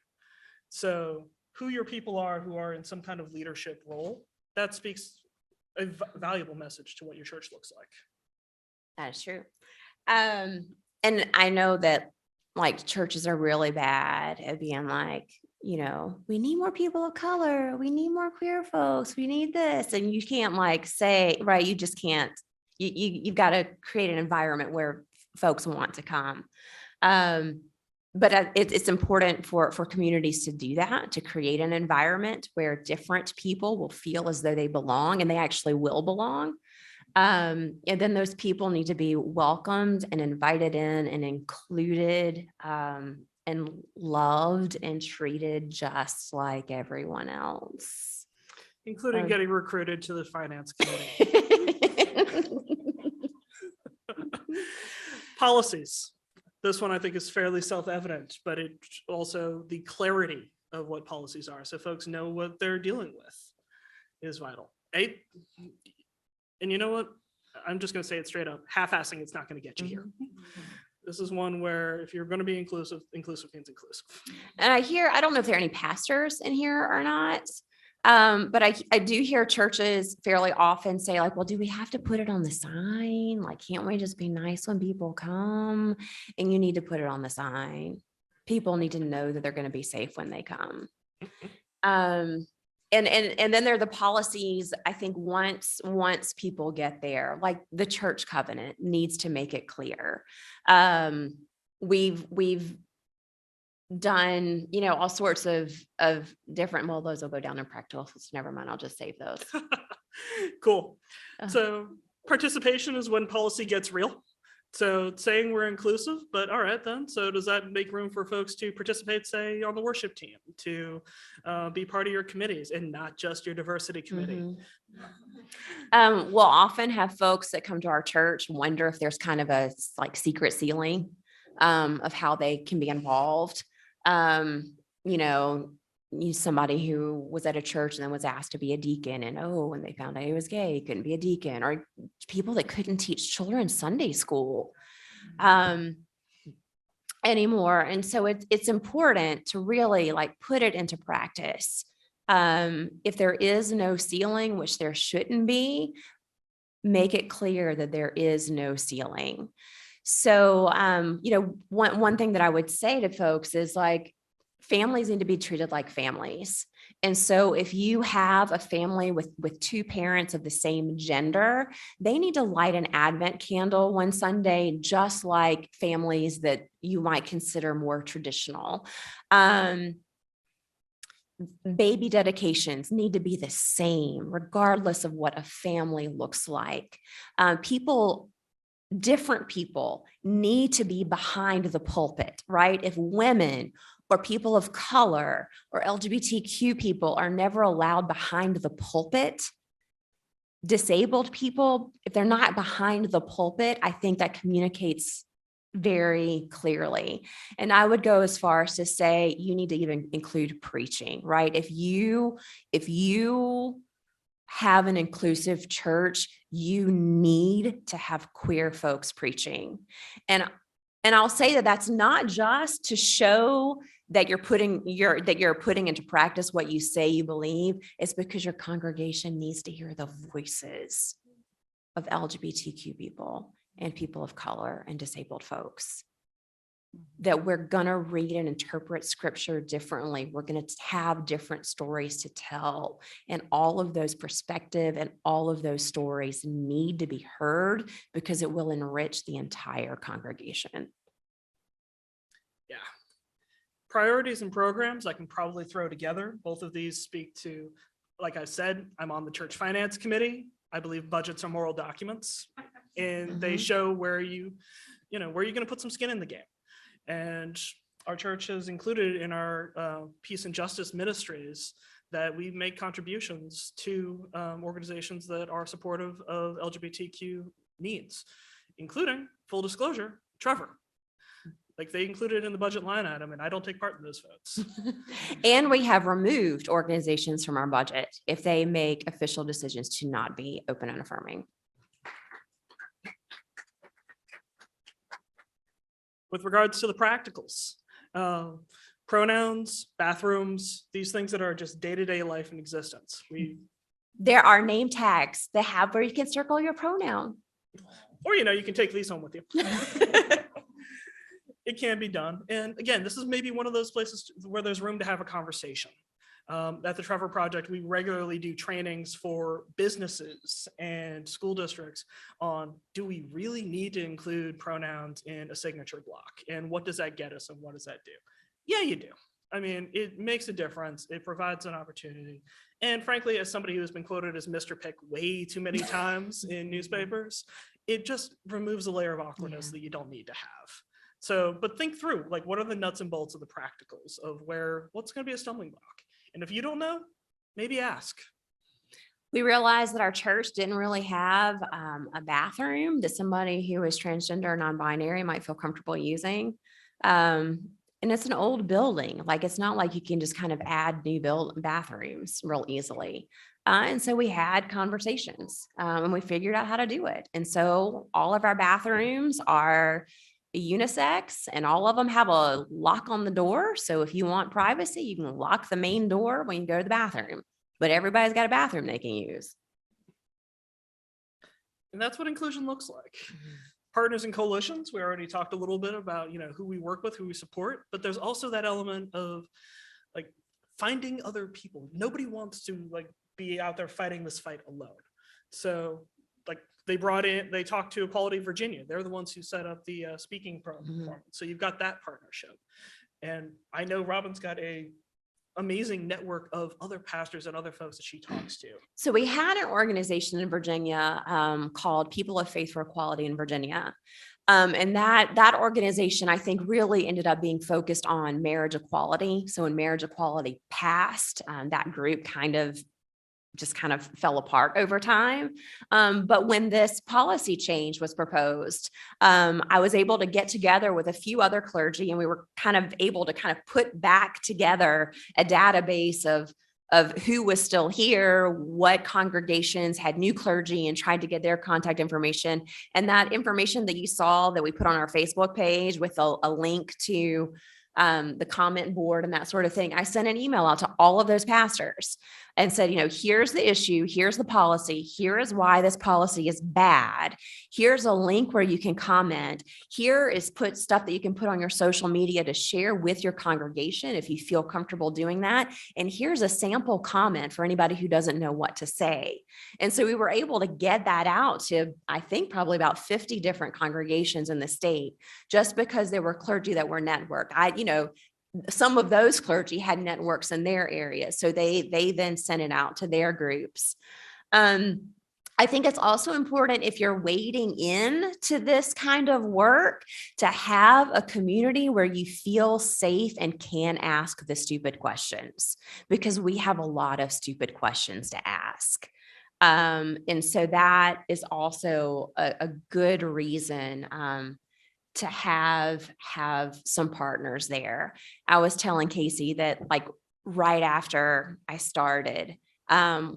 So who your people are who are in some kind of leadership role, that speaks a valuable message to what your church looks like. That is true. And I know that like churches are really bad at being like, you know, we need more people of color. We need more queer folks. We need this. And you can't like say, right, you just can't, you've got to create an environment where folks want to come. But it's important for communities to do that, to create an environment where different people will feel as though they belong, and they actually will belong. And then those people need to be welcomed and invited in and included, and loved and treated just like everyone else. Including getting recruited to the finance committee. Policies. This one I think is fairly self-evident, but it also the clarity of what policies are, so folks know what they're dealing with, is vital. And you know what? I'm just going to say it straight up. Half-assing it's not going to get you here. This is one where if you're going to be inclusive, inclusive means inclusive. And I don't know if there are any pastors in here or not, but I do hear churches fairly often say like, well, do we have to put it on the sign? Like, can't we just be nice when people come? And you need to put it on the sign. People need to know that they're going to be safe when they come. And then there are the policies. I think once people get there, like the church covenant needs to make it clear. We've done, you know, all sorts of different, well, those will go down in practical, so never mind, I'll just save those. Cool. So participation is when policy gets real. So saying we're inclusive, but all right then. So does that make room for folks to participate, say, on the worship team, to be part of your committees and not just your diversity committee? We'll often have folks that come to our church wonder if there's kind of a like secret ceiling of how they can be involved. You know, somebody who was at a church and then was asked to be a deacon, and when they found out he was gay, he couldn't be a deacon, or people that couldn't teach children Sunday school anymore. And so it's important to really like put it into practice. If there is no ceiling, which there shouldn't be, make it clear that there is no ceiling. So, you know, one thing that I would say to folks is like, families need to be treated like families. And so if you have a family with two parents of the same gender, they need to light an Advent candle one Sunday, just like families that you might consider more traditional. Baby dedications need to be the same, regardless of what a family looks like. Different people need to be behind the pulpit, right? If women or people of color or LGBTQ people are never allowed behind the pulpit, disabled people, if they're not behind the pulpit, I think that communicates very clearly. And I would go as far as to say you need to even include preaching, right? If you have an inclusive church, you need to have queer folks preaching. And I'll say that that's not just to show that you're putting into practice what you say you believe. It's because your congregation needs to hear the voices of LGBTQ people and people of color and disabled folks. That we're going to read and interpret scripture differently. We're going to have different stories to tell. And all of those perspectives and all of those stories need to be heard because it will enrich the entire congregation. Yeah. Priorities and programs I can probably throw together. Both of these speak to, like I said, I'm on the church finance committee. I believe budgets are moral documents, and they show where you're going to put some skin in the game. And Our church has included in our peace and justice ministries that we make contributions to organizations that are supportive of LGBTQ needs, including, full disclosure, Trevor. Like, they included it in the budget line item, and I don't take part in those votes. And we have removed organizations from our budget if they make official decisions to not be open and affirming. With regards to the practicals, pronouns, bathrooms, these things that are just day-to-day life and existence. There are name tags that have where you can circle your pronoun. Or, you can take these home with you. It can be done. And again, this is maybe one of those places where there's room to have a conversation. At the Trevor Project, we regularly do trainings for businesses and school districts on, do we really need to include pronouns in a signature block? And what does that get us and what does that do? Yeah, you do. I mean, it makes a difference. It provides an opportunity. And frankly, as somebody who has been quoted as Mr. Pick way too many times in newspapers, it just removes a layer of awkwardness that you don't need to have. So, but think through, like, what are the nuts and bolts of the practicals of what's going to be a stumbling block? And if you don't know, maybe ask. We realized that our church didn't really have a bathroom that somebody who is transgender or non-binary might feel comfortable using. And it's an old building. Like, it's not like you can just kind of add new bathrooms real easily. And so we had conversations and we figured out how to do it. And so all of our bathrooms are unisex and all of them have a lock on the door. So if you want privacy, you can lock the main door when you go to the bathroom, but everybody's got a bathroom they can use. And that's what inclusion looks like. Partners and coalitions, we already talked a little bit about, who we work with, who we support, but there's also that element of like finding other people. Nobody wants to be out there fighting this fight alone. So they talked to Equality Virginia. They're the ones who set up the speaking program. So you've got that partnership. And I know Robin's got a amazing network of other pastors and other folks that she talks to. So we had an organization in Virginia called People of Faith for Equality in Virginia. And that organization, I think, really ended up being focused on marriage equality. So when marriage equality passed, that group kind of fell apart over time. But when this policy change was proposed, I was able to get together with a few other clergy, and we were able to put back together a database of who was still here, what congregations had new clergy, and tried to get their contact information. And that information that you saw that we put on our Facebook page with a link to the comment board and that sort of thing, I sent an email out to all of those pastors and said, here's the issue, here's the policy, here is why this policy is bad. Here's a link where you can comment. Here is stuff that you can put on your social media to share with your congregation if you feel comfortable doing that. And here's a sample comment for anybody who doesn't know what to say. And so we were able to get that out to, I think, probably about 50 different congregations in the state, just because there were clergy that were networked. Some of those clergy had networks in their areas, so they then sent it out to their groups. I think it's also important, if you're wading in to this kind of work, to have a community where you feel safe and can ask the stupid questions, because we have a lot of stupid questions to ask. And so that is also a good reason to have some partners there. I was telling Casey that right after I started,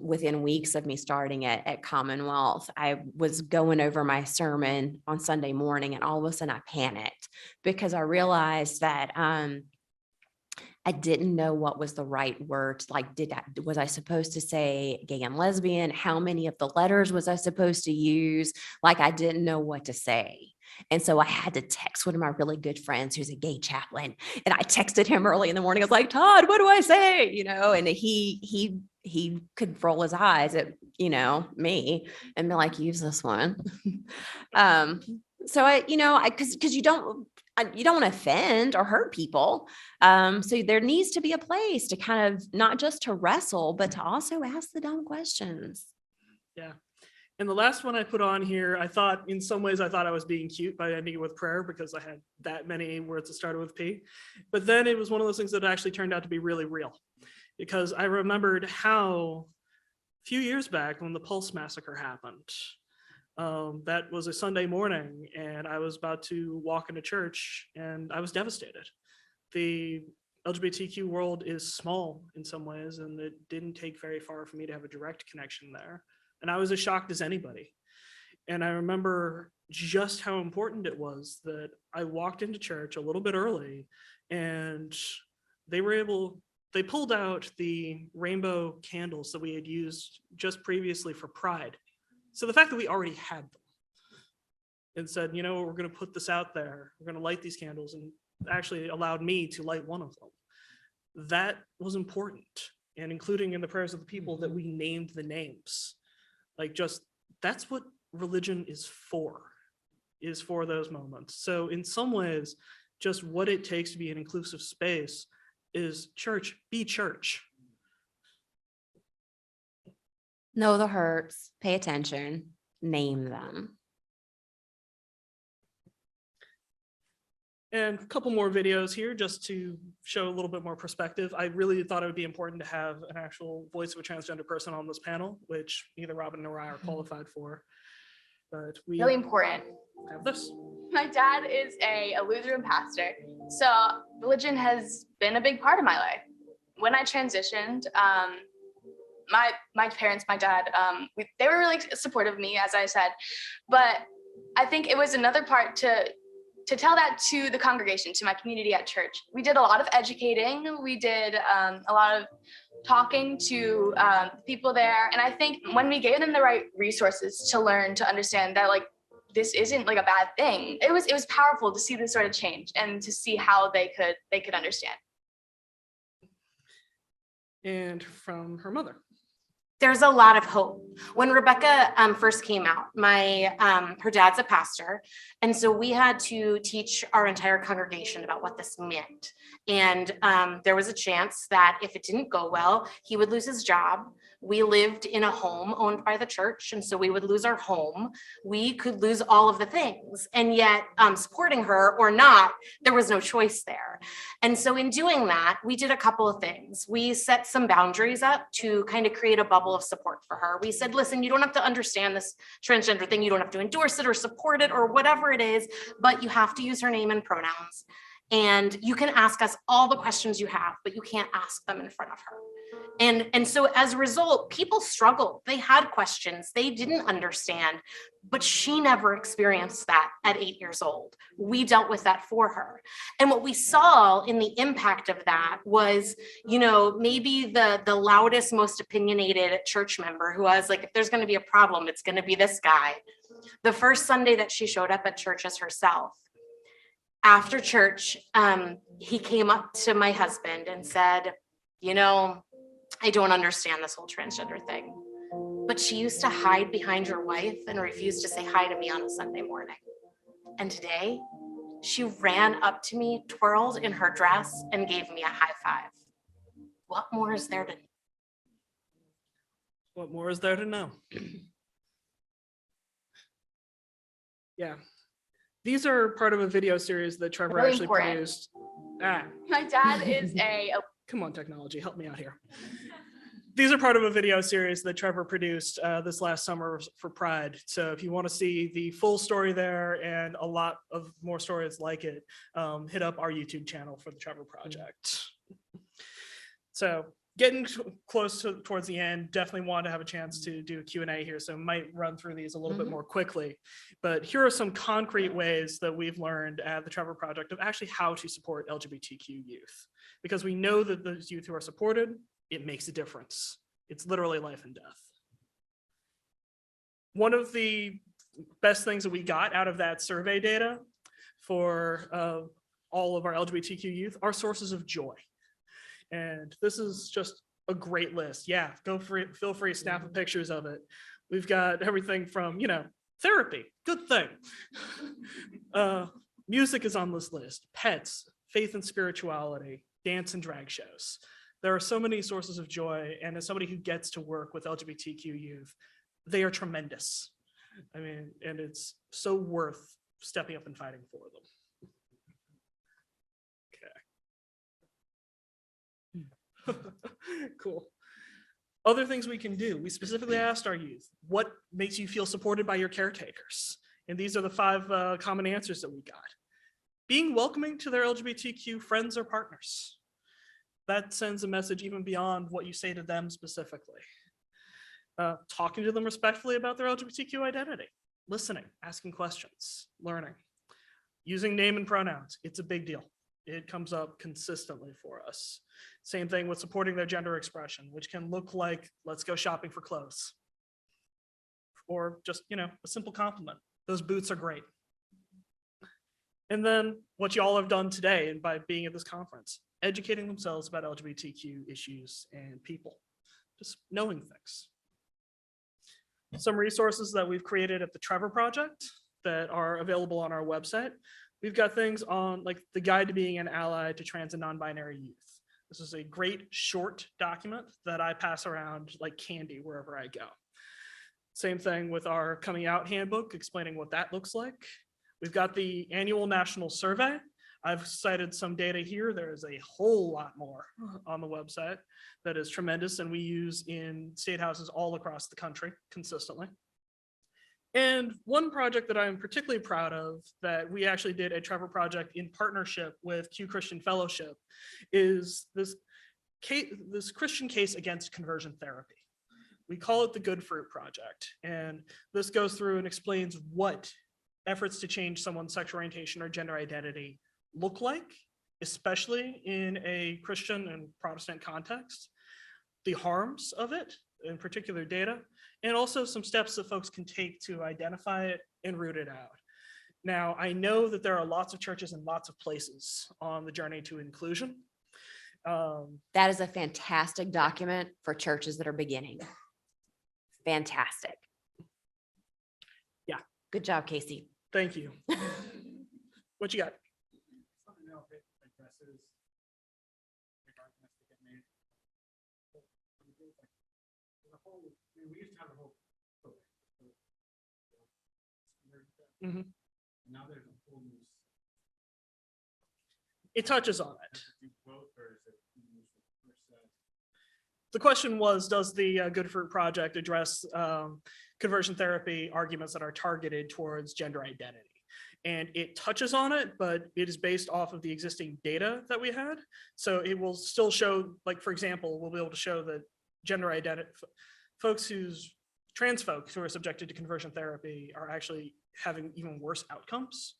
within weeks of me starting at Commonwealth, I was going over my sermon on Sunday morning, and all of a sudden I panicked because I realized that I didn't know what was the right word. Was I supposed to say gay and lesbian? How many of the letters was I supposed to use? I didn't know what to say. And so I had to text one of my really good friends who's a gay chaplain. And I texted him early in the morning. I was like, Todd, what do I say? And he could roll his eyes at, me and be like, use this one. So because you don't want to offend or hurt people. So there needs to be a place to kind of not just to wrestle, but to also ask the dumb questions. Yeah. And the last one I put on here, I thought in some ways I thought I was being cute by ending it with prayer because I had that many words that started with P. But then it was one of those things that actually turned out to be really real, because I remembered how a few years back when the Pulse massacre happened, that was a Sunday morning and I was about to walk into church and I was devastated. The LGBTQ world is small in some ways, and it didn't take very far for me to have a direct connection there. And I was as shocked as anybody. And I remember just how important it was that I walked into church a little bit early and they pulled out the rainbow candles that we had used just previously for Pride. So the fact that we already had them and said, you know, we're going to put this out there, we're going to light these candles, and actually allowed me to light one of them. That was important. And including in the prayers of the people that we named the names. Like, just, that's what religion is for those moments. So in some ways, just what it takes to be an inclusive space is church, be church. Know the hurts, pay attention, name them. And a couple more videos here just to show a little bit more perspective. I really thought it would be important to have an actual voice of a transgender person on this panel, which neither Robin nor I are qualified for. But we Really important. have this. My dad is a Lutheran pastor, so religion has been a big part of my life. When I transitioned, my parents, my dad, they were really supportive of me, as I said, but I think it was another part to tell that to the congregation, to my community at church. We did a lot of educating. We did a lot of talking to people there. And I think when we gave them the right resources to learn, to understand that like, this isn't like a bad thing, it was powerful to see this sort of change and to see how they could understand. And from her mother. There's a lot of hope. When Rebecca first came out, her dad's a pastor, and so we had to teach our entire congregation about what this meant. And there was a chance that if it didn't go well, he would lose his job. We lived in a home owned by the church, and so we would lose our home. We could lose all of the things, and yet supporting her or not, there was no choice there. And so in doing that, we did a couple of things. We set some boundaries up to kind of create a bubble of support for her. We said, listen, you don't have to understand this transgender thing. You don't have to endorse it or support it or whatever it is, but you have to use her name and pronouns. And you can ask us all the questions you have, but you can't ask them in front of her. And so as a result, people struggled. They had questions they didn't understand, but she never experienced that at 8 years old. We dealt with that for her. And what we saw in the impact of that was, you know, maybe the loudest, most opinionated church member who was like, if there's going to be a problem, it's going to be this guy. The first Sunday that she showed up at church as herself, after church, he came up to my husband and said, you know, I don't understand this whole transgender thing, but she used to hide behind your wife and refused to say hi to me on a Sunday morning. And today she ran up to me, twirled in her dress, and gave me a high five. What more is there to know? What more is there to know? Yeah. These are part of a video series that Trevor Really actually important. produced. My dad is a Come on, technology, help me out here. These are part of a video series that Trevor produced this last summer for Pride. So if you want to see the full story there and a lot of more stories like it, hit up our YouTube channel for the Trevor Project. So getting close towards the end, definitely want to have a chance to do a Q&A here. So might run through these a little bit more quickly. But here are some concrete ways that we've learned at the Trevor Project of actually how to support LGBTQ youth. Because we know that those youth who are supported, it makes a difference. It's literally life and death. One of the best things that we got out of that survey data for all of our LGBTQ youth are sources of joy. And this is just a great list. Yeah, feel free to snap the pictures of it. We've got everything from, you know, therapy, good thing. Music is on this list, pets, faith and spirituality, dance and drag shows. There are so many sources of joy, and as somebody who gets to work with LGBTQ youth, they are tremendous. I mean, and it's so worth stepping up and fighting for them. Okay. Cool. Other things we can do. We specifically asked our youth, what makes you feel supported by your caretakers? And these are the 5 common answers that we got. Being welcoming to their LGBTQ friends or partners. That sends a message even beyond what you say to them specifically. Talking to them respectfully about their LGBTQ identity. Listening, asking questions, learning. Using name and pronouns. It's a big deal. It comes up consistently for us. Same thing with supporting their gender expression, which can look like, let's go shopping for clothes. Or just, a simple compliment. Those boots are great. And then what you all have done today, and by being at this conference, educating themselves about LGBTQ issues and people, just knowing things. Some resources that we've created at the Trevor Project that are available on our website. We've got things on like the guide to being an ally to trans and non-binary youth. This is a great short document that I pass around like candy wherever I go. Same thing with our coming out handbook, explaining what that looks like. We've got the annual national survey. I've cited some data here. There's a whole lot more on the website that is tremendous, and we use in state houses all across the country consistently. And one project that I'm particularly proud of that we actually did at Trevor Project in partnership with Q Christian Fellowship is this Christian case against conversion therapy. We call it the Good Fruit Project. And this goes through and explains what efforts to change someone's sexual orientation or gender identity look like, especially in a Christian and Protestant context, the harms of it, in particular data, and also some steps that folks can take to identify it and root it out. Now, I know that there are lots of churches and lots of places on the journey to inclusion. That is a fantastic document for churches that are beginning. Fantastic. Yeah. Good job, Casey. Thank you. What you got? Something else that addresses the arguments that get made. We used to have a whole program. Mhm. Now there's a whole new. It touches on it. Do both, or is it first? The question was, does the Good Fruit Project address conversion therapy arguments that are targeted towards gender identity? And it touches on it, but it is based off of the existing data that we had. So it will still show, like, for example, we'll be able to show that gender identity, trans folks who are subjected to conversion therapy are actually having even worse outcomes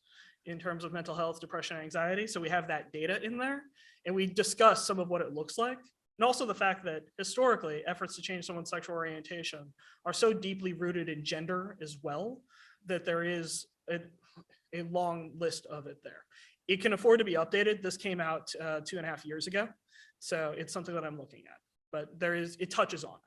in terms of mental health, depression, and anxiety. So we have that data in there, and we discuss some of what it looks like. And also the fact that historically efforts to change someone's sexual orientation are so deeply rooted in gender as well, that there is a long list of it there. It can afford to be updated. This came out 2.5 years ago. So it's something that I'm looking at, but it touches on it.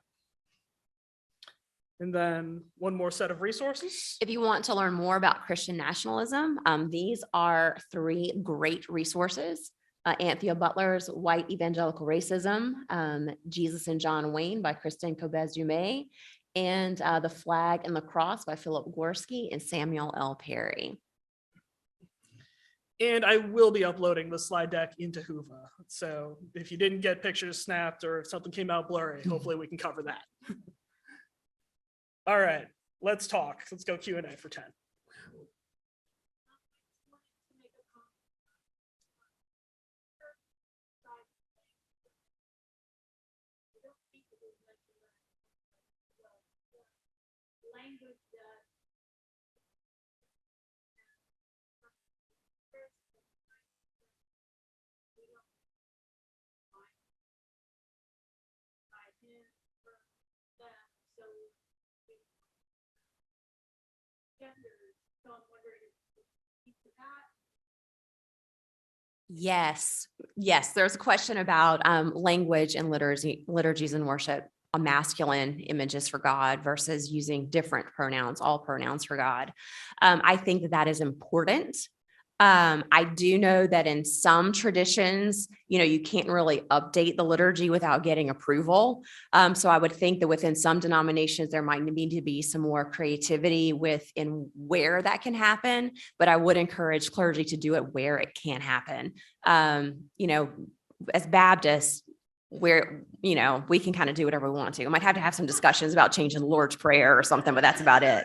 And then one more set of resources. If you want to learn more about Christian nationalism, these are 3 great resources. Anthea Butler's White Evangelical Racism, Jesus and John Wayne by Kristen Kobes-Dumais, and The Flag and the Cross by Philip Gorski and Samuel L. Perry. And I will be uploading the slide deck into Whova. So if you didn't get pictures snapped or if something came out blurry, hopefully we can cover that. All right, let's talk. Let's go Q&A for 10. Language that so I'm wondering if Yes, there's a question about language and liturgies and worship, masculine images for God versus using different pronouns, all pronouns for God. I think that is important. I do know that in some traditions, you can't really update the liturgy without getting approval. So I would think that within some denominations, there might need to be some more creativity within where that can happen, but I would encourage clergy to do it where it can happen. As Baptists, where, we can kind of do whatever we want to. We might have to have some discussions about changing the Lord's Prayer or something, but that's about it.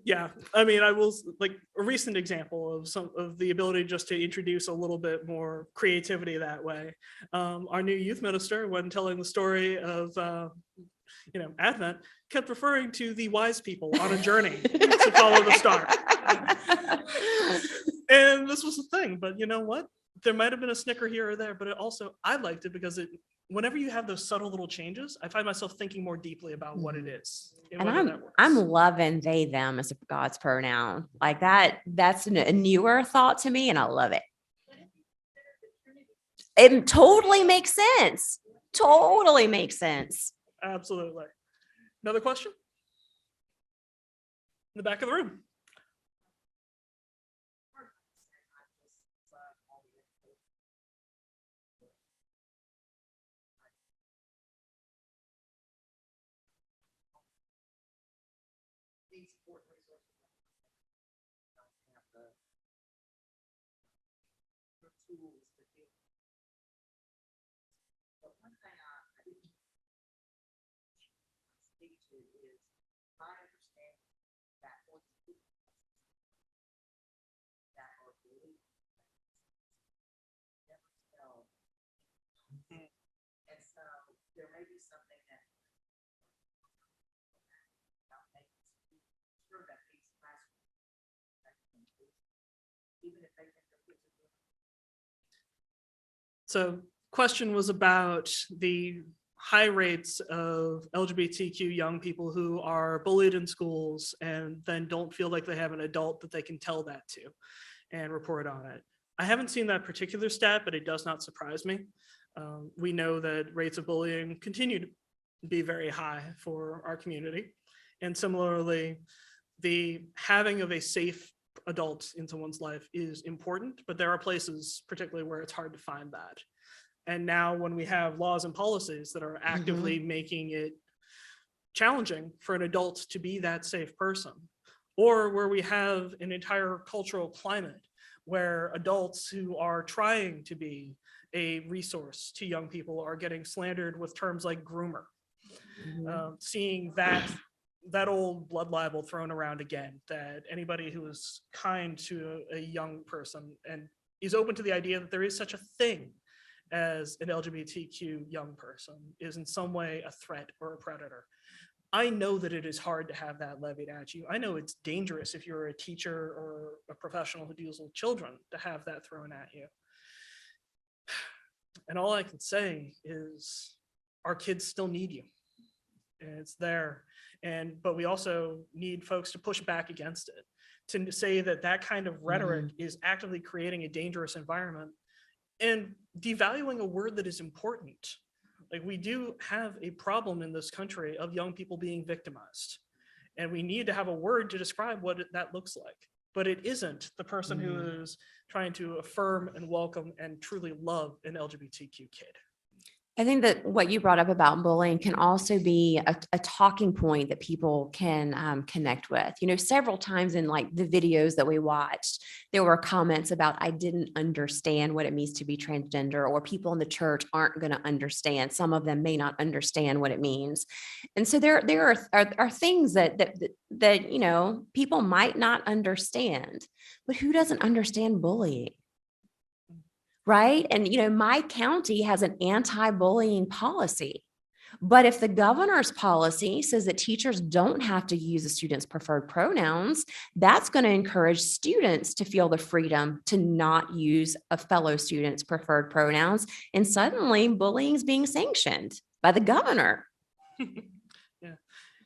Yeah, I mean, I will, like, a recent example of some of the ability just to introduce a little bit more creativity that way. Our new youth minister, when telling the story of Advent, kept referring to the wise people on a journey to follow the star. And this was the thing, but you know what? There might have been a snicker here or there, but I liked it because whenever you have those subtle little changes, I find myself thinking more deeply about what it is. And I'm loving they, them as God's pronoun. Like that's a newer thought to me, and I love it. It totally makes sense. Totally makes sense. Absolutely. Another question? In the back of the room. And so there may be something that sure that these classrooms, even if they think they're So question was about the high rates of LGBTQ young people who are bullied in schools and then don't feel like they have an adult that they can tell that to and report on it. I haven't seen that particular stat, but it does not surprise me. We know that rates of bullying continue to be very high for our community. And similarly, the having of a safe adult in someone's life is important, but there are places particularly where it's hard to find that. And now when we have laws and policies that are actively making it challenging for an adult to be that safe person, or where we have an entire cultural climate where adults who are trying to be a resource to young people are getting slandered with terms like groomer. Seeing that old blood libel thrown around again, that anybody who is kind to a young person and is open to the idea that there is such a thing as an LGBTQ young person is in some way a threat or a predator. I know that it is hard to have that levied at you. I know it's dangerous if you're a teacher or a professional who deals with children to have that thrown at you. And all I can say is our kids still need you. And it's there. But we also need folks to push back against it, to say that that kind of rhetoric is actively creating a dangerous environment and devaluing a word that is important. Like, we do have a problem in this country of young people being victimized, and we need to have a word to describe what that looks like. But it isn't the person who is trying to affirm and welcome and truly love an LGBTQ kid. I think that what you brought up about bullying can also be a talking point that people can connect with. Several times in like the videos that we watched, there were comments about, I didn't understand what it means to be transgender, or people in the church aren't going to understand. Some of them may not understand what it means. And so there are things that people might not understand, but who doesn't understand bullying? Right. And, my county has an anti-bullying policy. But if the governor's policy says that teachers don't have to use a student's preferred pronouns, that's going to encourage students to feel the freedom to not use a fellow student's preferred pronouns. And suddenly bullying is being sanctioned by the governor. Yeah.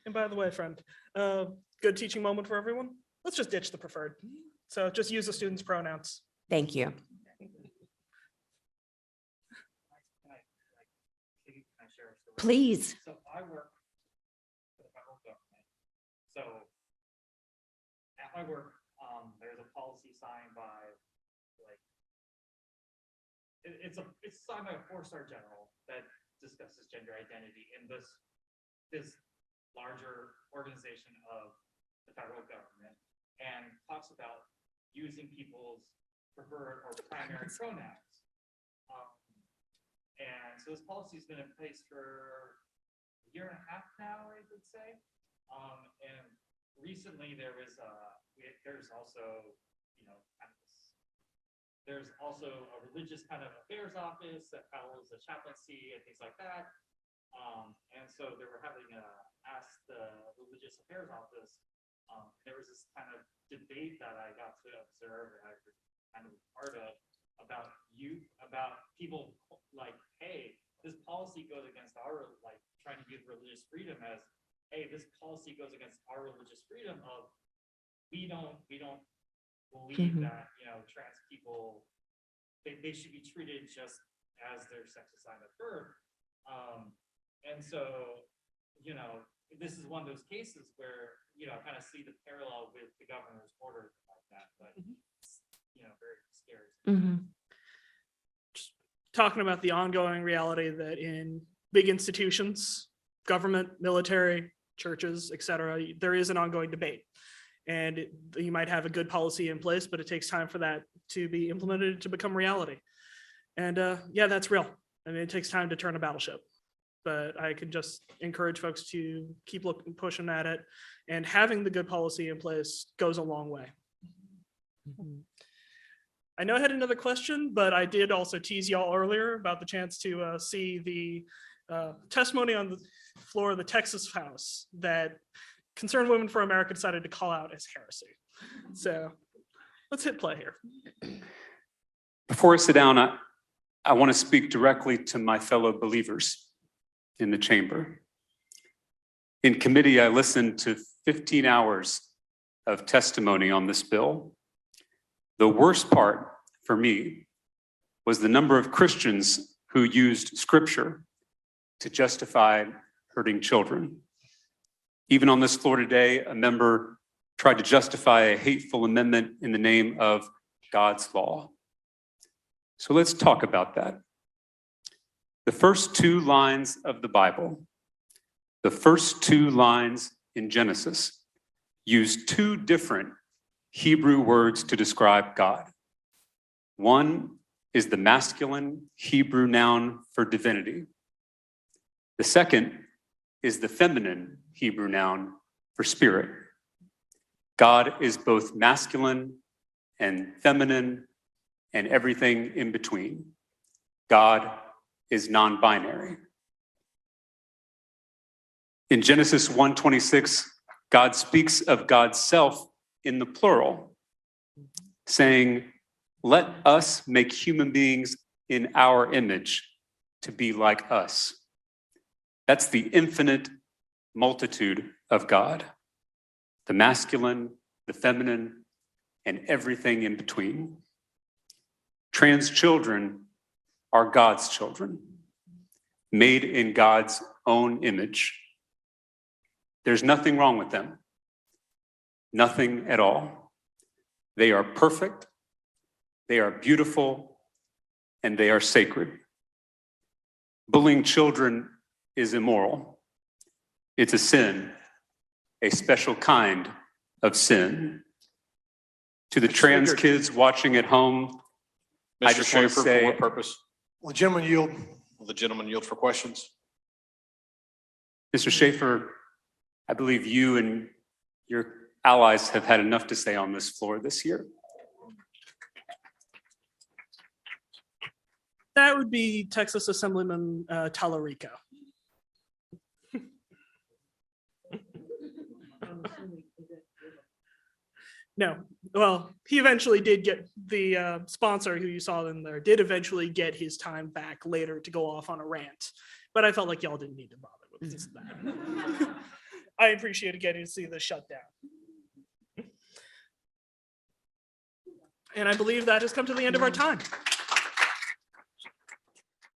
And by the way, friend, good teaching moment for everyone. Let's just ditch the preferred. So just use the student's pronouns. Thank you. Please. So I work for the federal government. So my work, there's a policy signed by, like, it's signed by a 4-star general that discusses gender identity in this larger organization of the federal government, and talks about using people's preferred or primary pronouns. And so this policy's been in place for a year and a half now, I would say. And recently there's also, there's also a religious kind of affairs office that follows the chaplaincy and things like that. And so they were having asked the religious affairs office. There was this kind of debate that I got to observe and I was kind of part of about people like, hey, this policy goes against our, like, trying to give religious freedom as, hey, this policy goes against our religious freedom of, we don't believe that, trans people, they should be treated just as their sex assigned at birth. And so, this is one of those cases where, I kind of see the parallel with the governor's order like that, but it's, very scary. Just talking about the ongoing reality that in big institutions, government, military, churches, etc., there is an ongoing debate. And you might have a good policy in place, but it takes time for that to be implemented to become reality. And yeah, that's real. I mean, it takes time to turn a battleship. But I can just encourage folks to keep pushing at it, and having the good policy in place goes a long way. I know I had another question, but I did also tease y'all earlier about the chance to see the testimony on the floor of the Texas House that Concerned Women for America decided to call out as heresy. So let's hit play here. Before I sit down, I want to speak directly to my fellow believers in the chamber. In committee, I listened to 15 hours of testimony on this bill. The worst part for me was the number of Christians who used scripture to justify hurting children. Even on this floor today, a member tried to justify a hateful amendment in the name of God's law. So let's talk about that. The first 2 lines of the Bible, the first 2 lines in Genesis, use 2 different Hebrew words to describe God. One is the masculine Hebrew noun for divinity. The second is the feminine Hebrew noun for spirit. God is both masculine and feminine and everything in between. God is non-binary. In Genesis 1:26, God speaks of God's self in the plural, saying, "Let us make human beings in our image to be like us." That's the infinite multitude of God, the masculine, the feminine, and everything in between. Trans children are God's children, made in God's own image. There's nothing wrong with them. Nothing at all. They are perfect, they are beautiful, and they are sacred. Bullying children is immoral. It's a sin, a special kind of sin. To the trans kids watching at home, I just want to say, for what purpose? Will the gentleman yield? Will the gentleman yield for questions? Mr. Schaefer, I believe you and your allies have had enough to say on this floor this year. That would be Texas Assemblyman Tallarico. No, well, he eventually did get the sponsor who you saw in there did eventually get his time back later to go off on a rant, but I felt like y'all didn't need to bother with that. I appreciated getting to see this shut down. And I believe that has come to the end of our time.